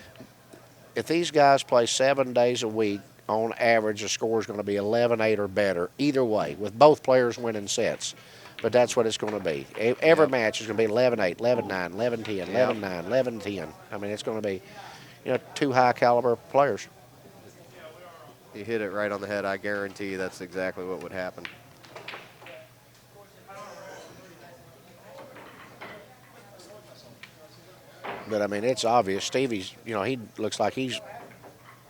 B: If these guys play 7 days a week, on average, the score is going to be 11-8 or better, either way, with both players winning sets. But that's what it's going to be. Every match is going to be 11-8, 11-9, 11-10, 11-9, 11-10. I mean, it's going to be, two high-caliber players.
A: You hit it right on the head. I guarantee you that's exactly what would happen.
B: But, I mean, it's obvious. Stevie's, he looks like he's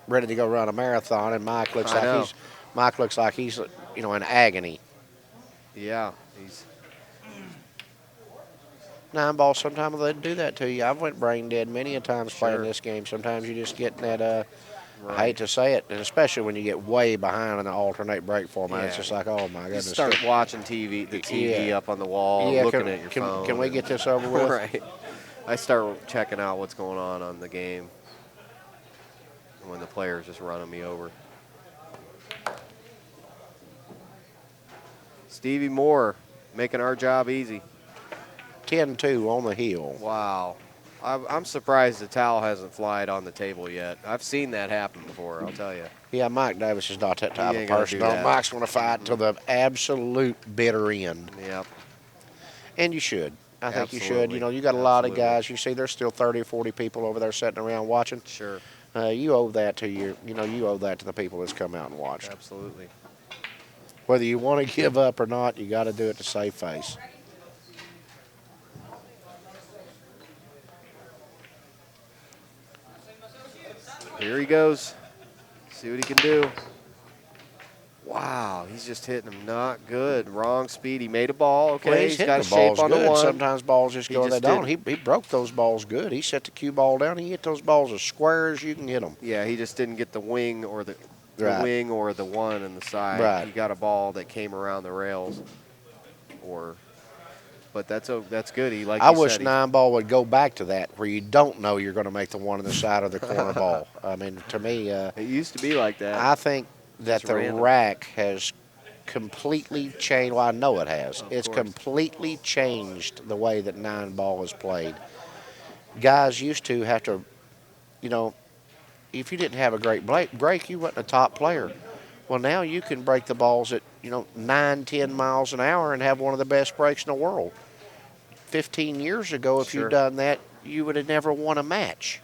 B: ready to go run a marathon, and Mike looks like he's in agony.
A: Yeah, he's
B: 9-ball, sometimes they do that to you. I've went brain dead many a times playing this game. Sometimes you just get in that, I hate to say it, and especially when you get way behind in the alternate break format. It's just like, oh, my goodness.
A: You start watching the TV up on the wall, looking at your phone.
B: Can we get this over with?
A: Right. I start checking out what's going on the game when the player's just running me over. Stevie Moore making our job easy.
B: 10-2 on the heel.
A: Wow. I'm surprised the towel hasn't flied on the table yet. I've seen that happen before, I'll tell you.
B: Yeah, Mike Davis is not that type of person. Mike's going to fight until the absolute bitter end.
A: Yep.
B: And you should. I think you should.
A: Absolutely.
B: You know, you got a lot of
A: Absolutely.
B: guys. You see, there's still 30 or 40 people over there sitting around watching.
A: Sure.
B: You owe that to you owe that to the people that's come out and watched.
A: Absolutely.
B: Whether you want to give up or not, you got to do it to save face.
A: Here he goes. See what he can do. Wow, he's just hitting him not good. Wrong speed. He made a ball. Okay,
B: Well,
A: he's
B: hitting
A: got a
B: the
A: shape
B: balls
A: on
B: good.
A: the one.
B: Sometimes balls just
A: He
B: go
A: just
B: that down. He broke those balls good. He set the cue ball down. He hit those balls as square as you can hit them.
A: Yeah, he just didn't get the wing or the
B: Right.
A: wing or the one in the side.
B: Right.
A: He got a ball that came around the rails. But that's good. He like
B: I
A: you
B: wish
A: said,
B: 9-ball would go back to that, where you don't know you're going to make the one on the side or the corner ball. I mean, to me,
A: it used to be like that.
B: I think that
A: Just
B: the
A: random.
B: rack has completely changed. Well, I know it has.
A: Of
B: It's
A: course.
B: completely changed the way that 9-ball is played. Guys used to have to, you know, if you didn't have a great break, you wasn't a top player. Well, now you can break the balls at, 9, 10 miles an hour and have one of the best breaks in the world. 15 years ago, if
A: Sure.
B: you'd done that, you would have never won a match.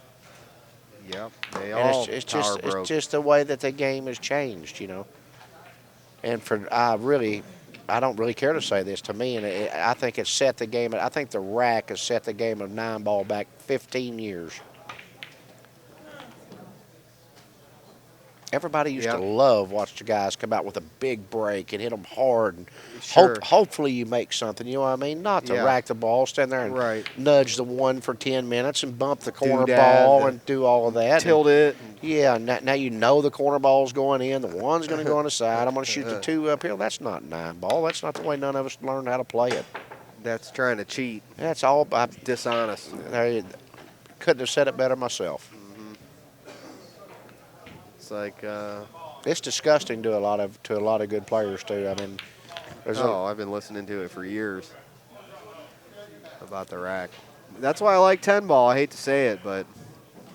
A: Yep, they
B: And
A: all
B: it's
A: power
B: just
A: broke.
B: it's just the way that the game has changed, And I don't really care to say this to me, and I think it's set the game. I think the rack has set the game of 9-ball back 15 years. Everybody used
A: Yep.
B: to love watch the guys come out with a big break and hit them hard. And
A: Sure.
B: hopefully you make something, you know what I mean? Not to
A: Yeah.
B: rack the ball, stand there and
A: Right.
B: nudge the one for 10 minutes and bump the corner
A: Doodad,
B: ball and do all of that.
A: Tilt it.
B: Yeah, now you know the corner ball's going in, the one's going to go on the side. I'm going to shoot the 2 uphill. That's not 9-ball. That's not the way none of us learned how to play it.
A: That's trying to cheat.
B: That's all.
A: Dishonest.
B: Couldn't have said it better myself.
A: It's like,
B: It's disgusting to a lot of good players too. I mean,
A: I've been listening to it for years about the rack. That's why I like 10 ball. I hate to say it, but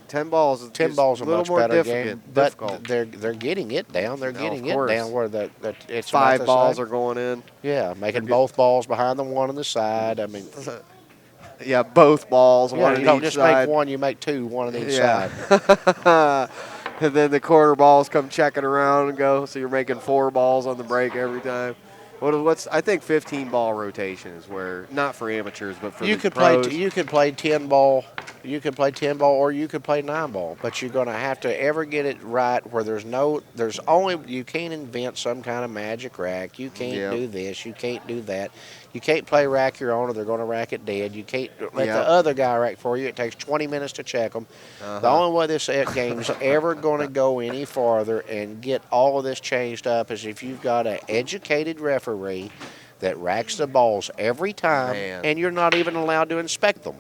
A: 10 balls is
B: 10
A: just
B: ball's
A: a
B: a
A: little
B: much
A: more
B: better
A: difficult.
B: game, but they're getting it down. They're
A: No,
B: getting
A: of
B: it
A: course.
B: down where it's
A: 5
B: about the
A: balls
B: side.
A: are going in.
B: Yeah, making
A: good.
B: both balls behind the one on the side. I mean,
A: Yeah, both balls,
B: yeah,
A: one
B: you
A: on
B: don't
A: each
B: just
A: side.
B: make one, you make 2, one on each
A: Yeah.
B: side.
A: And then the corner balls come checking around and go, so you're making 4 balls on the break every time. I think 15 ball rotation is where, not for amateurs, but for
B: You
A: the
B: could
A: pros.
B: play 10 ball. You could play 10 ball, or you could play 9 ball. But you're going to have to ever get it right where you can't invent some kind of magic rack. You can't
A: Yep.
B: do this. You can't do that. You can't play rack your own, or they're going to rack it dead. You can't let
A: Yep.
B: the other guy rack for you. It takes 20 minutes to check them. The only way this game's ever going to go any farther and get all of this changed up is if you've got an educated referee that racks the balls every time,
A: Man.
B: and you're not even allowed to inspect them.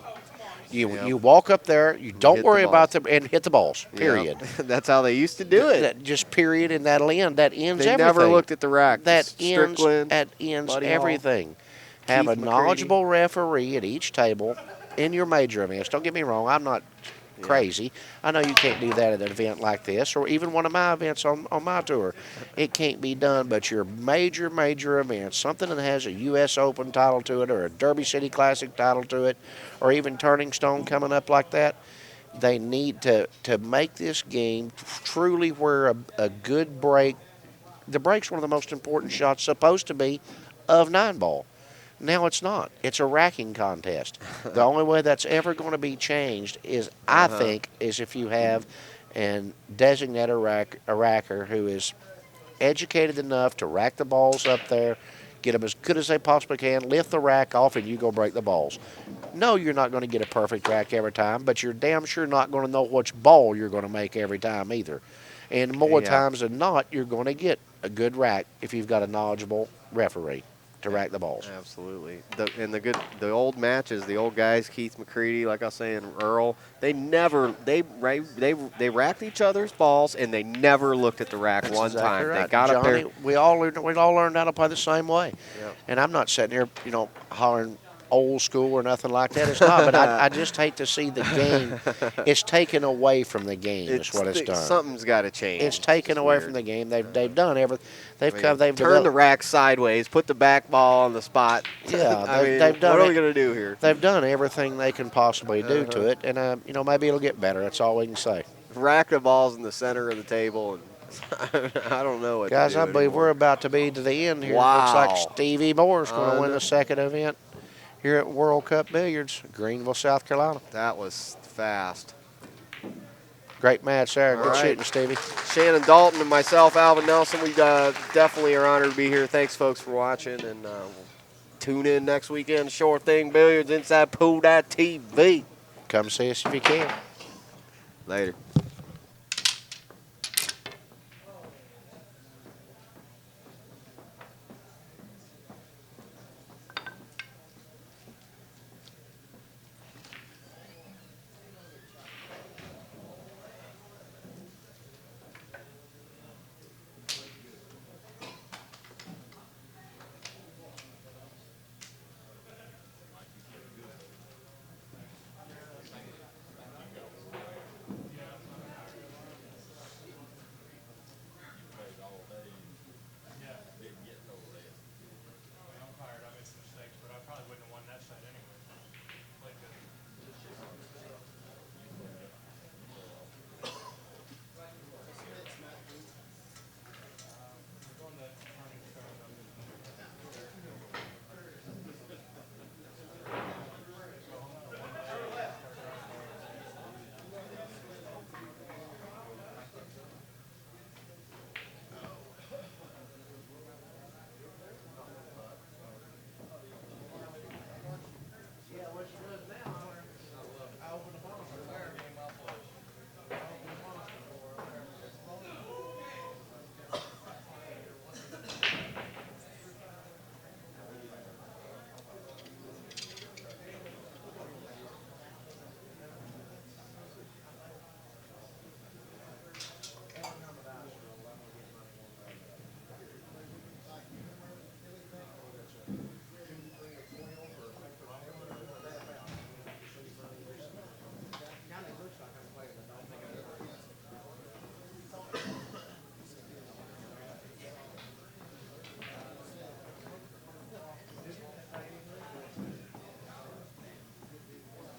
A: Yep.
B: You walk up there, you don't
A: hit
B: worry
A: the
B: about them, and hit the balls,
A: Yep.
B: period.
A: That's how they used to do it.
B: Just period, and that'll end. That ends
A: They
B: everything.
A: never looked at the rack.
B: That
A: Just Strickland,
B: ends
A: Buddy Hall,
B: everything. Have
A: Keith
B: a
A: McCready.
B: knowledgeable referee at each table in your major events. Don't get me wrong, I'm not crazy. I know you can't do that at an event like this, or even one of my events on my tour. It can't be done, but your major events, something that has a U.S. Open title to it, or a Derby City Classic title to it, or even Turning Stone coming up like that, they need to make this game truly where a good break, the break's one of the most important shots supposed to be of 9-ball. Now it's not. It's a racking contest. The only way that's ever going to be changed is, I think, is if you have and designate a racker who is educated enough to rack the balls up there, get them as good as they possibly can, lift the rack off, and you go break the balls. No, you're not going to get a perfect rack every time, but you're damn sure not going to know which ball you're going to make every time either. And more times than not, you're going to get a good rack if you've got a knowledgeable referee to rack the balls.
A: Absolutely. The old matches, the old guys, Keith McCready, like I was saying, Earl, they racked each other's balls, and they never looked at the rack
B: That's
A: one
B: exactly
A: time.
B: right.
A: They got up
B: Johnny,
A: there.
B: we all learned how to play the same way.
A: Yep.
B: And I'm not sitting here, hollering old school or nothing like that. It's not. But I just hate to see the game. It's taken away from the game. Is what it's done.
A: Something's got to change.
B: It's taken away from the game. They've done everything. They've turned
A: the rack sideways, put the back ball on the spot.
B: Yeah,
A: they've done. What are we gonna do here?
B: They've done everything they can possibly do to it, and maybe it'll get better. That's all we can say.
A: Rack the balls in the center of the table, and I don't know what.
B: Guys,
A: to do
B: I believe
A: anymore.
B: we're about to be to the end here.
A: Wow.
B: Looks like Stevie Moore's going to win the second event here at World Cup Billiards, Greenville, South Carolina.
A: That was fast.
B: Great match there.
A: All
B: Good
A: right.
B: shooting, Stevie.
A: Shannon Dalton and myself, Alvin Nelson, we definitely are honored to be here. Thanks, folks, for watching, and we'll tune in next weekend. Sure Thing Billiards, InsidePool.tv.
B: Come see us if you can.
A: Later.